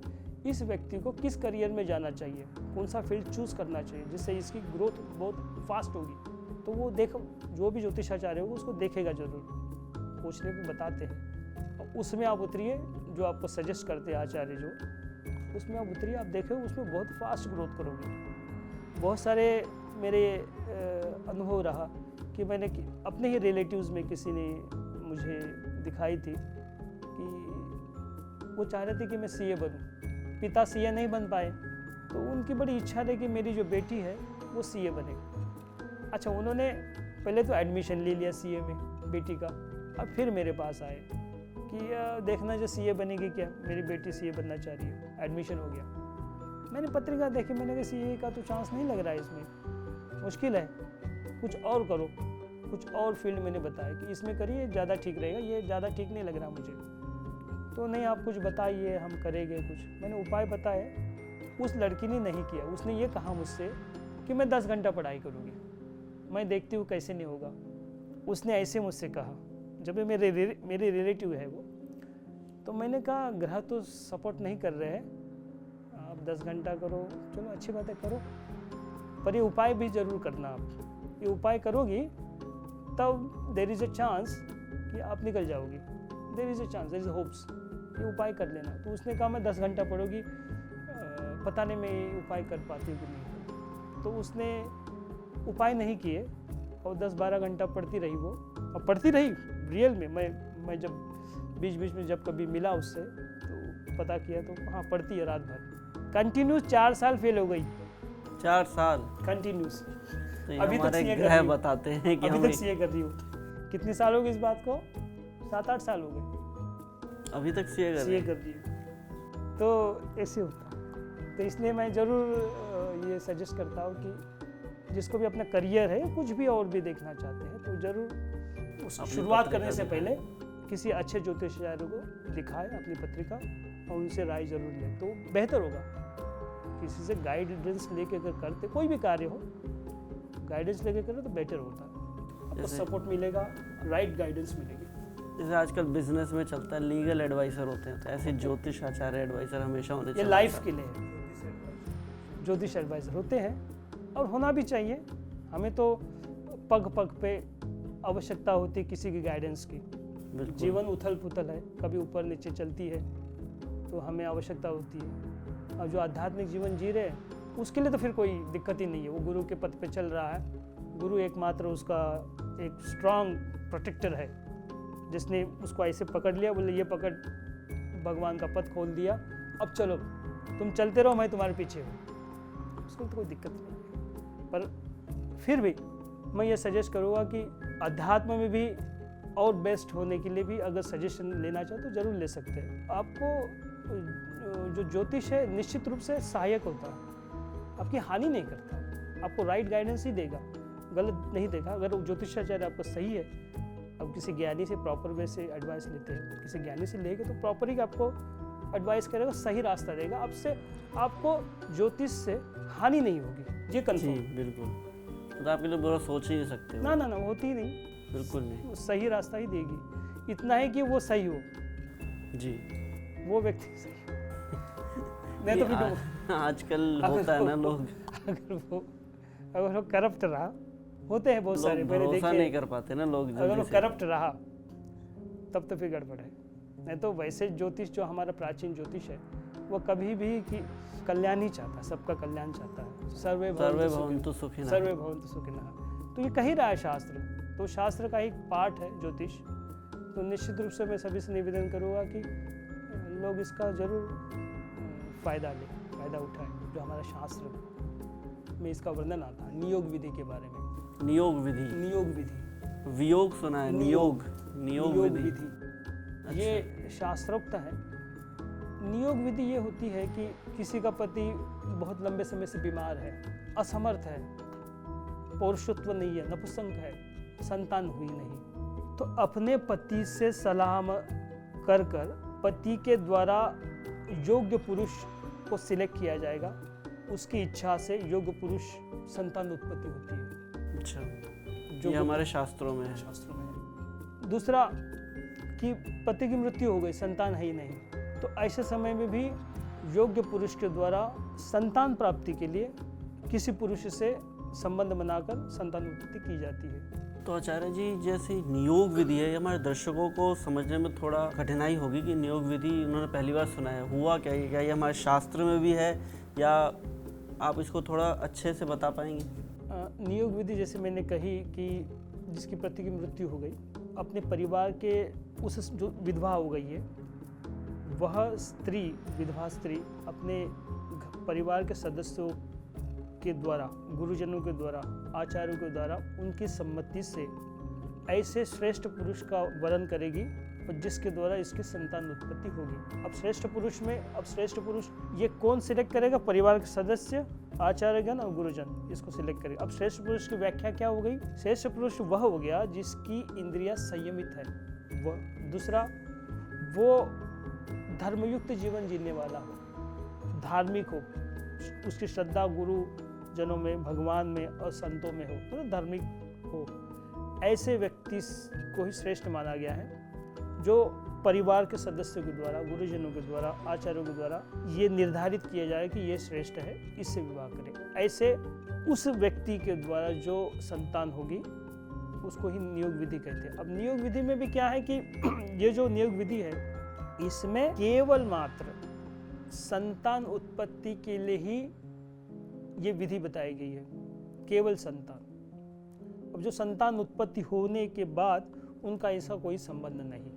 इस व्यक्ति को किस करियर में जाना चाहिए, कौन सा फील्ड चूज़ करना चाहिए जिससे इसकी ग्रोथ बहुत फास्ट होगी। तो वो जो भी ज्योतिषाचार्य होगा उसको देखेगा जरूर, पूछने को बताते हैं, और उसमें आप उतरिए, जो आपको सजेस्ट करते हैं आचार्य जो, उसमें आप उतरिए, आप देखो उसमें बहुत फास्ट ग्रोथ करोगे। बहुत सारे मेरे अनुभव रहा कि मैंने अपने ही रिलेटिव्स में किसी ने मुझे दिखाई थी कि वो चाह रहे थे कि मैं सीए बनूं, पिता सीए नहीं बन पाए, तो उनकी बड़ी इच्छा थी कि मेरी जो बेटी है वो सीए बने। अच्छा, उन्होंने पहले तो एडमिशन ले लिया सीए में बेटी का, अब फिर मेरे पास आए कि देखना जो सीए बनेगी क्या, मेरी बेटी सीए बनना चाह रही है, एडमिशन हो गया। मैंने पत्रिका देखी, मैंने कहा सीए का तो चांस नहीं लग रहा है, इसमें मुश्किल है, कुछ और करो, कुछ और फील्ड मैंने बताया कि इसमें करिए ज़्यादा ठीक रहेगा, ये ज़्यादा ठीक नहीं लग रहा मुझे। तो नहीं, आप कुछ बताइए, हम करेंगे कुछ। मैंने उपाय बताए, उस लड़की ने नहीं किया। उसने ये कहा मुझसे कि मैं 10 घंटा पढ़ाई करूँगी, मैं देखती हूँ कैसे नहीं होगा। उसने ऐसे मुझसे कहा, जब मेरे रिलेटिव है वो। तो मैंने कहा ग्रह तो सपोर्ट नहीं कर रहे हैं, आप 10 घंटा करो, चलो अच्छी बात है करो, पर ये उपाय भी ज़रूर करना। आप ये उपाय करोगी तब देयर इज़ अ चांस कि आप निकल जाओगी, there is a chance, there is hopes, ये उपाय कर लेना। तो उसने कहा मैं 10 घंटा पढ़ूंगी, पता नहीं मैं ये उपाय कर पाती हूँ कि नहीं। तो उसने उपाय नहीं किए और 10-12 घंटा पढ़ती रही वो, और पढ़ती रही रियल में। मैं जब बीच में जब कभी मिला उससे तो पता किया, तो हाँ पढ़ती है रात भर कंटिन्यूस। 4 साल फेल हो गई, 4 साल कंटिन्यूस। तो अभी तक हमारे सीए कर ग्रह रही हूँ, बताते हैं कि अभी तक सीए कर रही हूँ। कितने साल हो गए इस बात को? 7-8 साल हो गए, अभी तक सीए कर रही हूँ। तो ऐसे होता है। तो इसलिए मैं ज़रूर ये सजेस्ट करता हूँ कि जिसको भी अपना करियर है, कुछ भी और भी देखना चाहते हैं, तो ज़रूर शुरुआत करने से पहले किसी अच्छे ज्योतिषाचार्य को दिखाए अपनी पत्रिका और उनसे राय जरूर लें, तो बेहतर होगा। किसी से गाइडेंस लेके अगर करते, कोई भी कार्य हो, गाइडेंस लेके करें तो बेटर होता है, आपको सपोर्ट मिलेगा, राइट गाइडेंस मिलेगी। जैसे आजकल बिजनेस में चलता है लीगल एडवाइजर होते हैं, तो ऐसे ज्योतिष आचार्य एडवाइजर हमेशा होने चाहिए। ये लाइफ के लिए है, ज्योतिष एडवाइजर होते हैं और होना भी चाहिए। हमें तो पग पग पे आवश्यकता होती है किसी की गाइडेंस की। जीवन उथल पुथल है, कभी ऊपर नीचे चलती है, तो हमें आवश्यकता होती है। और जो आध्यात्मिक जीवन जी रहे हैं उसके लिए तो फिर कोई दिक्कत ही नहीं है, वो गुरु के पथ पे चल रहा है। गुरु एकमात्र उसका एक स्ट्रांग प्रोटेक्टर है, जिसने उसको ऐसे पकड़ लिया, बोले ये पकड़, भगवान का पथ खोल दिया, अब चलो तुम चलते रहो, मैं तुम्हारे पीछे हूँ। उसको तो कोई दिक्कत नहीं है। पर फिर भी मैं ये सजेस्ट करूँगा कि अध्यात्म में भी और बेस्ट होने के लिए भी अगर सजेशन लेना चाहो तो ज़रूर ले सकते हैं। आपको जो ज्योतिष है निश्चित रूप से सहायक होता है, आपकी हानि नहीं करता, आपको राइट गाइडेंस ही देगा, गलत नहीं देगा। अगर ज्योतिषाचार्य आपका सही है अब किसी ज्ञानी से प्रॉपर वे से एडवाइस लेते हैं, किसी ज्ञानी से लेंगे तो प्रॉपर ही आपको एडवाइस करेगा, सही रास्ता देगा। अब से आपको ज्योतिष से हानि नहीं होगी, ये जी कंफर्म। बिल्कुल, तो आपके लिए बुरा सोच ही नहीं सकते हो। ना ना ना, होती ही नहीं, बिल्कुल नहीं। वो सही रास्ता ही देगी। इतना है कि वो सही हो, जी वो व्यक्ति सही हो। नहीं तो फिर आजकल होता है ना, लोग अगर वो करप्ट रहा, होते हैं बहुत सारे, मैंने भरोसा देखे, नहीं कर पाते ना लोग अगर वो जल्दी से। करप्ट रहा तब तो फिर गड़बड़ है। नहीं तो वैसे ज्योतिष जो हमारा प्राचीन ज्योतिष है वो कभी भी कि कल्याण ही चाहता है, सबका कल्याण चाहता है। सर्वे भवन्तु सुखिनः। सर्वे भवन्तु सुखिनः, तो ये कह ही रहा है शास्त्र, तो शास्त्र का एक पार्ट है ज्योतिष। तो निश्चित रूप से मैं सभी से निवेदन करूँगा कि लोग इसका जरूर फायदा उठाए। जो हमारा शास्त्र में इसका वर्णन आता है नियोग विधि के बारे में। नियोग विधि, नियोग विधि, वियोग सुना है, नियोग नियोग विधि। ये शास्त्रोक्त है। नियोग विधि ये होती है कि किसी का पति बहुत लंबे समय से बीमार है, असमर्थ है, पौरुषत्व नहीं है, नपुंसक है, संतान हुई नहीं, तो अपने पति से सलाह कर पति के द्वारा योग्य पुरुष को सिलेक्ट किया जाएगा। उसकी इच्छा से योग्य पुरुष संतान उत्पत्ति होती है। अच्छा, जो ये हमारे शास्त्रों में है। शास्त्रों में है। दूसरा कि पति की मृत्यु हो गई, संतान है ही नहीं, तो ऐसे समय में भी योग्य पुरुष के द्वारा संतान प्राप्ति के लिए किसी पुरुष से संबंध बनाकर संतान उत्पत्ति की जाती है। तो आचार्य जी, जैसे नियोग विधि है, ये हमारे दर्शकों को समझने में थोड़ा कठिनाई होगी कि नियोग विधि उन्होंने पहली बार सुना है, हुआ क्या ये? क्या ये हमारे शास्त्र में भी है, या आप इसको थोड़ा अच्छे से बता पाएंगे? नियोग विधि जैसे मैंने कही कि जिसकी पति की मृत्यु हो गई, अपने परिवार के उस जो विधवा हो गई है, वह स्त्री, विधवा स्त्री अपने परिवार के सदस्यों के द्वारा, गुरुजनों के द्वारा, आचार्यों के द्वारा उनकी सम्मति से ऐसे श्रेष्ठ पुरुष का वरण करेगी और जिसके द्वारा इसकी संतान उत्पत्ति होगी। अब श्रेष्ठ पुरुष ये कौन सिलेक्ट करेगा? परिवार के सदस्य, आचार्यगण और गुरुजन इसको सिलेक्ट करेगा। अब श्रेष्ठ पुरुष की व्याख्या क्या हो गई? श्रेष्ठ पुरुष वह हो गया जिसकी इंद्रियां संयमित है, वह दूसरा वो धर्मयुक्त जीवन जीने वाला हो, धार्मिक हो, उसकी श्रद्धा गुरु जनों में, भगवान में और संतों में हो, मतलब धार्मिक हो। ऐसे व्यक्ति को ही श्रेष्ठ माना गया है जो परिवार के सदस्यों के द्वारा, गुरुजनों के द्वारा, आचार्यों के द्वारा ये निर्धारित किया जाए कि ये श्रेष्ठ है, इससे विवाह करें। ऐसे उस व्यक्ति के द्वारा जो संतान होगी उसको ही नियोग विधि कहते हैं। अब नियोग विधि में भी क्या है कि ये जो नियोग विधि है इसमें केवल मात्र संतान उत्पत्ति के लिए ही ये विधि बताई गई है, केवल संतान। अब जो संतान उत्पत्ति होने के बाद उनका ऐसा कोई संबंध नहीं,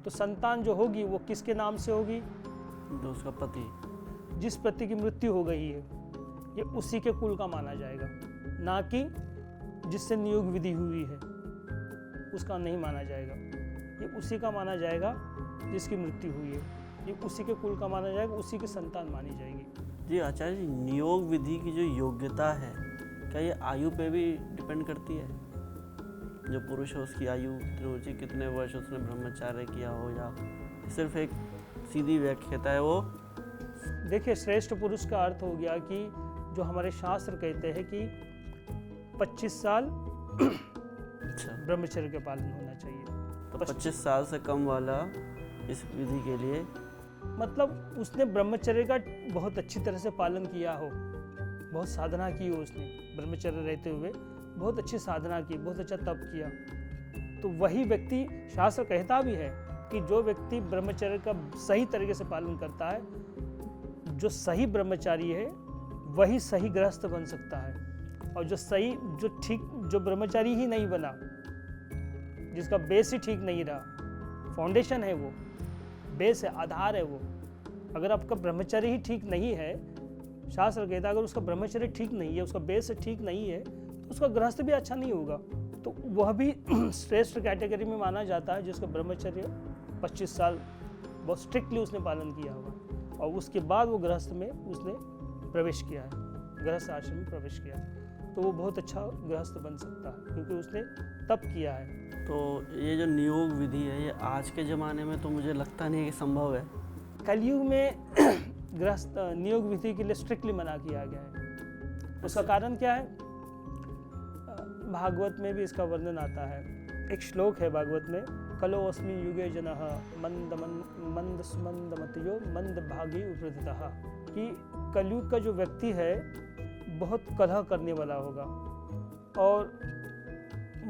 तो संतान जो होगी वो किसके नाम से होगी? जो उसका पति, जिस पति की मृत्यु हो गई है ये उसी के कुल का माना जाएगा, ना कि जिससे नियोग विधि हुई है उसका नहीं माना जाएगा। ये उसी का माना जाएगा जिसकी मृत्यु हुई है, ये उसी के कुल का माना जाएगा, उसी की संतान मानी जाएगी। जी आचार्य जी, नियोग विधि की जो योग्यता है, क्या ये आयु पे भी डिपेंड करती है? जो पुरुष है उसकी आयु कितने वर्ष उसने ब्रह्मचार्य किया हो, या सिर्फ एक सीधी व्याख्याता है वो? देखिए, श्रेष्ठ पुरुष का अर्थ हो गया कि जो हमारे शास्त्र कहते हैं कि 25 साल अच्छा, ब्रह्मचर्य के पालन होना चाहिए। तो 25 साल से कम वाला इस विधि के लिए, मतलब उसने ब्रह्मचर्य का बहुत अच्छी तरह से पालन किया हो, बहुत साधना की हो, उसने ब्रह्मचर्य रहते हुए बहुत अच्छी साधना की, बहुत अच्छा तप किया, तो वही व्यक्ति, शास्त्र कहता भी है कि जो व्यक्ति ब्रह्मचर्य का सही तरीके से पालन करता है, जो सही ब्रह्मचारी है वही सही गृहस्थ बन सकता है। और जो ब्रह्मचारी ही नहीं बना, जिसका बेस ही ठीक नहीं रहा, फाउंडेशन है वो, बेस है, आधार है वो, अगर आपका ब्रह्मचर्य ही ठीक नहीं है, शास्त्र कहता है अगर उसका ब्रह्मचर्य ठीक नहीं है, उसका बेस ठीक नहीं है, तो उसका गृहस्थ भी अच्छा नहीं होगा। तो वह भी श्रेष्ठ कैटेगरी में माना जाता है जिसका ब्रह्मचर्य 25 साल बहुत स्ट्रिक्टली उसने पालन किया होगा और उसके बाद वो गृहस्थ में उसने प्रवेश किया है, गृहस्थ आश्रम में प्रवेश किया है। तो वो बहुत अच्छा गृहस्थ बन सकता है, क्योंकि उसने तप किया है। तो ये जो नियोग विधि है, ये आज के ज़माने में तो मुझे लगता नहीं है कि संभव है। कलयुग में गृहस्थ नियोग विधि के लिए स्ट्रिक्टली मना किया गया है। उसका कारण क्या है? भागवत में भी इसका वर्णन आता है। एक श्लोक है भागवत में, कलो अस्मि युगे जनः मंद स्मंदमतयो मंद भागी उपृतः, कि कलयुग का जो व्यक्ति है बहुत कलह करने वाला होगा और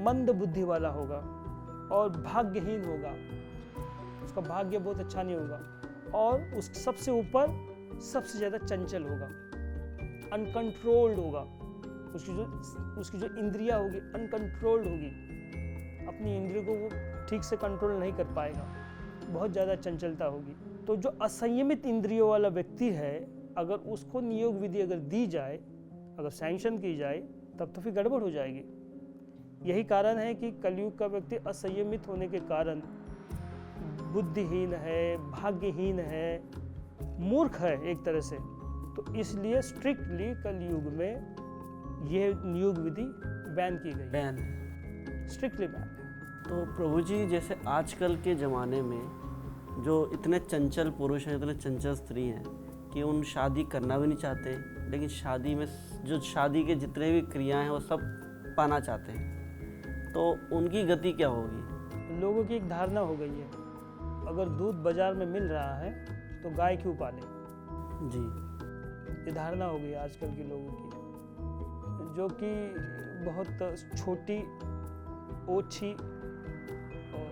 मंद बुद्धि वाला होगा और भाग्यहीन होगा, उसका भाग्य बहुत अच्छा नहीं होगा, और उस सबसे ऊपर सबसे ज़्यादा चंचल होगा, अनकंट्रोल्ड होगा। उसकी जो इंद्रियां होगी अनकंट्रोल्ड होगी, अपनी इंद्रियों को वो ठीक से कंट्रोल नहीं कर पाएगा, बहुत ज़्यादा चंचलता होगी। तो जो असंयमित इंद्रियों वाला व्यक्ति है, अगर उसको नियोग विधि अगर दी जाए, अगर सैंक्शन की जाए, तब तो फिर गड़बड़ हो जाएगी। यही कारण है कि कलयुग का व्यक्ति असंयमित होने के कारण बुद्धिहीन है, भाग्यहीन है, मूर्ख है एक तरह से। तो इसलिए स्ट्रिक्टली कलयुग में यह नियोग विधि बैन की गई, बैन है, स्ट्रिक्टली बैन है। तो प्रभु जी, जैसे आजकल के ज़माने में जो इतने चंचल पुरुष हैं, इतने चंचल स्त्री हैं कि उन शादी करना भी नहीं चाहते, लेकिन शादी में जो शादी के जितने भी क्रियाएं हैं वो सब पाना चाहते हैं, तो उनकी गति क्या होगी? लोगों की एक धारणा हो गई है, अगर दूध बाजार में मिल रहा है तो गाय क्यों पाले। जी, ये धारणा हो गई है आजकल के लोगों की, जो कि बहुत छोटी, ओछी और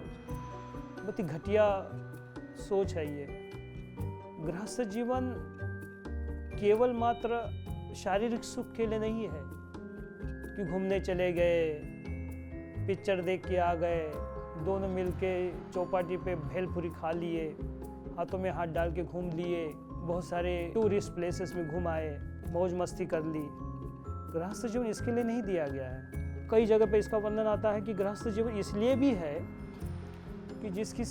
बहुत ही घटिया सोच है। ये गृहस्थ जीवन केवल मात्र शारीरिक सुख के लिए नहीं है कि घूमने चले गए, पिक्चर देख के आ गए, दोनों मिलके चौपाटी पे भेलपुरी खा लिए, हाथों में हाथ डाल के घूम लिए, बहुत सारे टूरिस्ट प्लेसेस में घूम आए, मौज मस्ती कर ली। गृहस्थ जीवन इसके लिए नहीं दिया गया है। कई जगह पे इसका वर्णन आता है कि गृहस्थ जीवन इसलिए भी है कि जिसकी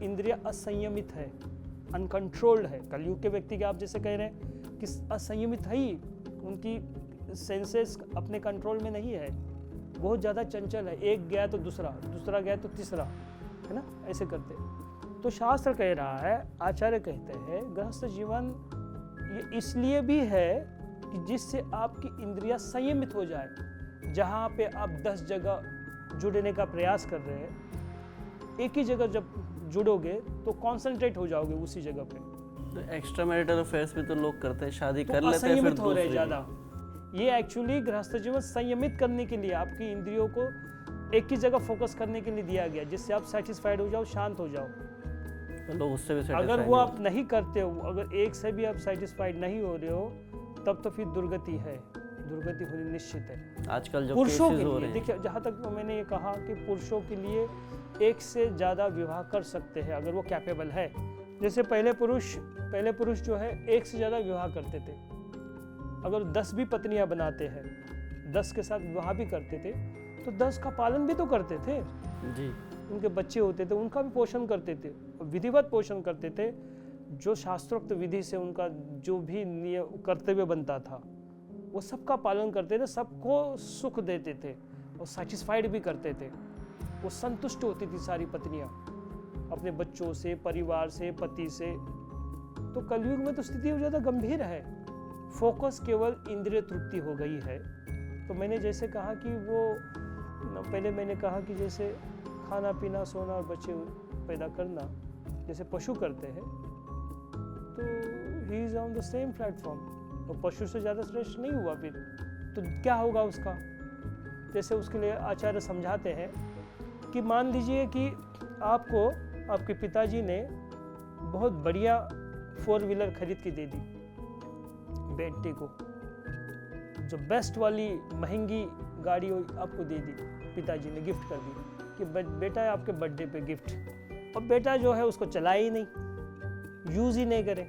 इंद्रियां असंयमित है, अनकंट्रोल्ड है। कलयुग के व्यक्ति के आप जैसे कह रहे हैं कि असंयमित है ही, उनकी सेंसेस अपने कंट्रोल में नहीं है, बहुत ज़्यादा चंचल है, एक गया तो दूसरा, दूसरा गया तो तीसरा, है ना, ऐसे करते। तो शास्त्र कह रहा है, आचार्य कहते हैं, गृहस्थ जीवन ये इसलिए भी है कि जिससे आपकी इंद्रियां संयमित हो जाए। जहाँ पे आप 10 जगह जुड़ने का प्रयास कर रहे हैं, एक ही जगह जब जुड़ोगे तो कॉन्सेंट्रेट हो जाओगे उसी जगह पे। तो एक्स्ट्रा मैरिटल अफेयर्स भी तो लोग करते हैं, शादी तो कर लेते हैं, फिर हो रहे दूसरी। ज़्यादा। ये एक्चुअली गृहस्थ जीवन संयमित करने के लिए, आपकी इंद्रियों को एक ही जगह फोकस करने के लिए दिया गया, जिससे आप सेटिस्फाइड हो जाओ, शांत हो जाओ। तो लोग उससे भी अगर satisfied वो नहीं आप नहीं करते हो, अगर एक से भी आप सेटिस्फाइड नहीं हो रहे हो, तब तो फिर दुर्गति है, दुर्गति होनी निश्चित है। होते। आजकल जो पुरुषों केसेस के हो लिए रहे हैं, देखिए, जहाँ तक मैंने ये कहा कि पुरुषों के लिए एक से ज़्यादा विवाह कर सकते हैं अगर वो कैपेबल है। जैसे पहले पुरुष जो है एक से ज़्यादा विवाह करते थे। अगर 10 भी पत्नियां बनाते हैं, 10 के साथ विवाह भी करते थे, तो 10 का पालन भी तो करते थे। जी, उनके बच्चे होते थे, उनका भी पोषण करते थे, विधिवत पोषण करते थे। जो शास्त्रोक्त विधि से उनका जो भी कर्तव्य बनता था, वो सबका पालन करते थे, सबको सुख देते थे और सेटिस्फाइड भी करते थे। वो संतुष्ट होती थी सारी पत्नियां अपने बच्चों से, परिवार से, पति से। तो कलयुग में तो स्थिति ज़्यादा गंभीर है, फोकस केवल इंद्रिय तृप्ति हो गई है। तो मैंने जैसे कहा कि पहले मैंने कहा कि जैसे खाना पीना, सोना और बच्चे पैदा करना जैसे पशु करते हैं, तो he is on the same platform. तो पशु से ज़्यादा श्रेष्ठ नहीं हुआ फिर तो क्या होगा उसका। जैसे उसके लिए आचार्य समझाते हैं कि मान लीजिए कि आपको आपके पिताजी ने बहुत बढ़िया 4 व्हीलर खरीद के दे दी बेटे को, जो बेस्ट वाली महंगी गाड़ी आपको दे दी, पिताजी ने गिफ्ट कर दी कि बेटा है आपके बर्थडे पे गिफ्ट। और बेटा जो है उसको चलाए ही नहीं, यूज़ ही नहीं करे,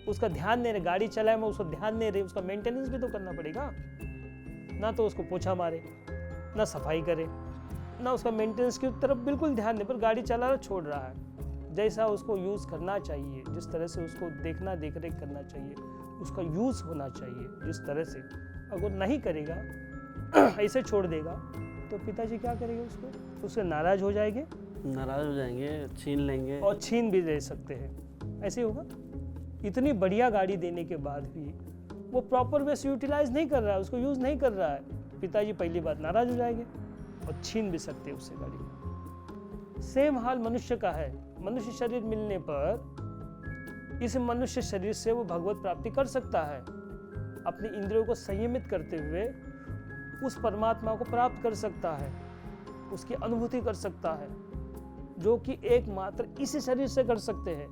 उसका ध्यान नहीं रहे, गाड़ी चलाए में उसको ध्यान नहीं रहे, उसका मेंटेनेंस भी तो करना पड़ेगा ना। तो उसको पोछा मारे, ना सफाई करे, ना उसका मेंटेनेंस की तरफ बिल्कुल ध्यान दे, पर गाड़ी चला रहा, छोड़ रहा है। जैसा उसको यूज़ करना चाहिए, जिस तरह से उसको देखना, देख रेख करना चाहिए, उसका यूज़ होना चाहिए जिस तरह से, अगर नहीं करेगा ऐसे छोड़ देगा तो पिताजी क्या करेंगे उसको? उससे नाराज हो जाएंगे, नाराज हो जाएंगे, छीन लेंगे। और छीन भी दे सकते हैं। ऐसे ही होगा। इतनी बढ़िया गाड़ी देने के बाद भी वो प्रॉपर वे से यूटिलाइज नहीं कर रहा है, उसको यूज़ नहीं कर रहा है, पिताजी पहली बात नाराज हो जाएंगे और छीन भी सकते हैं उससे गाड़ी। सेम हाल मनुष्य का है। मनुष्य शरीर मिलने पर इस मनुष्य शरीर से वो भगवत प्राप्ति कर सकता है, अपने इंद्रियों को संयमित करते हुए उस परमात्मा को प्राप्त कर सकता है, उसकी अनुभूति कर सकता है, जो कि एकमात्र इसी शरीर से कर सकते हैं।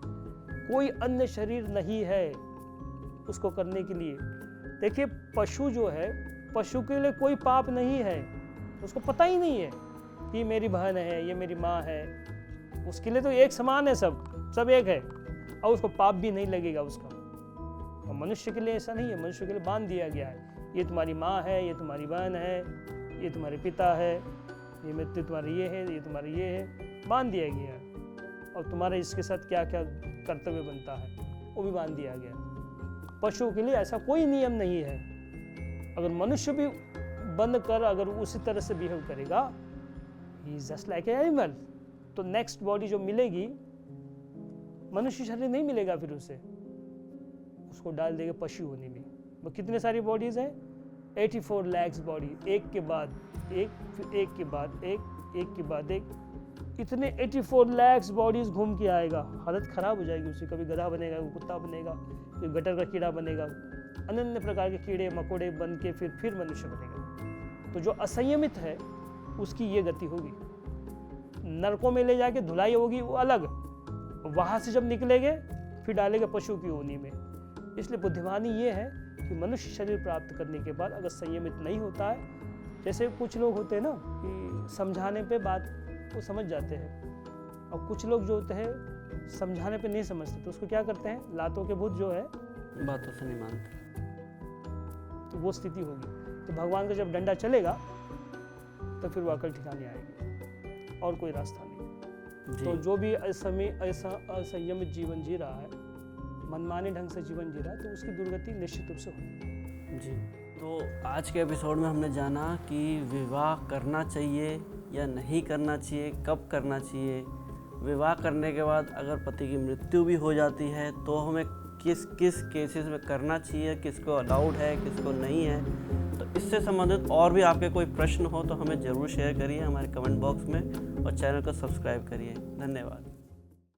कोई अन्य शरीर नहीं है उसको करने के लिए। देखिए पशु जो है, पशु के लिए कोई पाप नहीं है, उसको पता ही नहीं है कि ये मेरी बहन है, ये मेरी माँ है, उसके लिए तो एक समान है, सब एक है, और उसको पाप भी नहीं लगेगा उसका। और मनुष्य के लिए ऐसा नहीं है। मनुष्य के लिए बांध दिया गया है, ये तुम्हारी माँ है, ये तुम्हारी बहन है, ये तुम्हारे पिता है, ये मित्र तुम्हारे ये है, ये तुम्हारे ये है, बांध दिया गया है। और तुम्हारे इसके साथ क्या क्या कर्तव्य बनता है वो भी बांध दिया गया है। पशु के लिए ऐसा कोई नियम नहीं है। अगर मनुष्य भी बंद कर अगर उसी तरह से बिहेव करेगा, he is just like a animal, तो नेक्स्ट बॉडी जो मिलेगी, मनुष्य शरीर नहीं मिलेगा, फिर उसको डाल देगा पशु होने में। वो कितने सारी बॉडीज हैं? 84 लाख बॉडी, एक के बाद एक, फिर एक के बाद एक, एक के बाद एक, इतने 84 लाख बॉडीज घूम के आएगा। हालत खराब हो जाएगी उसकी। कभी गधा बनेगा, कभी कुत्ता बनेगा, कभी गटर का कीड़ा बनेगा, अन्य प्रकार के कीड़े मकोड़े बन के फिर मनुष्य बनेगा। तो जो असंयमित है उसकी ये गति होगी। नरकों में ले जाके धुलाई होगी, वो अलग, वहाँ से जब निकलेंगे फिर डालेंगे पशु की योनि में। इसलिए बुद्धिमानी ये है कि मनुष्य शरीर प्राप्त करने के बाद अगर संयमित नहीं होता है, जैसे कुछ लोग होते हैं ना कि समझाने पे बात वो समझ जाते हैं, और कुछ लोग जो होते हैं समझाने पे नहीं समझते, तो उसको क्या करते हैं, लातों के भूत जो है बातों से नहीं मानते, तो वो स्थिति होगी। तो भगवान का जब डंडा चलेगा तो फिर वो अकल ठिकाने आएगी, और कोई रास्ता नहीं। तो जो भी ऐसा असंयमित जीवन जी रहा है, मनमाने ढंग से जीवन जी रहा है, तो उसकी दुर्गति निश्चित रूप से होगी। जी, तो आज के एपिसोड में हमने जाना कि विवाह करना चाहिए या नहीं करना चाहिए, कब करना चाहिए, विवाह करने के बाद अगर पति की मृत्यु भी हो जाती है तो हमें किस किस केसेस में करना चाहिए, किसको अलाउड है, किसको नहीं है। तो इससे संबंधित और भी आपके कोई प्रश्न हो तो हमें ज़रूर शेयर करिए हमारे कमेंट बॉक्स में, और चैनल को सब्सक्राइब करिए। धन्यवाद।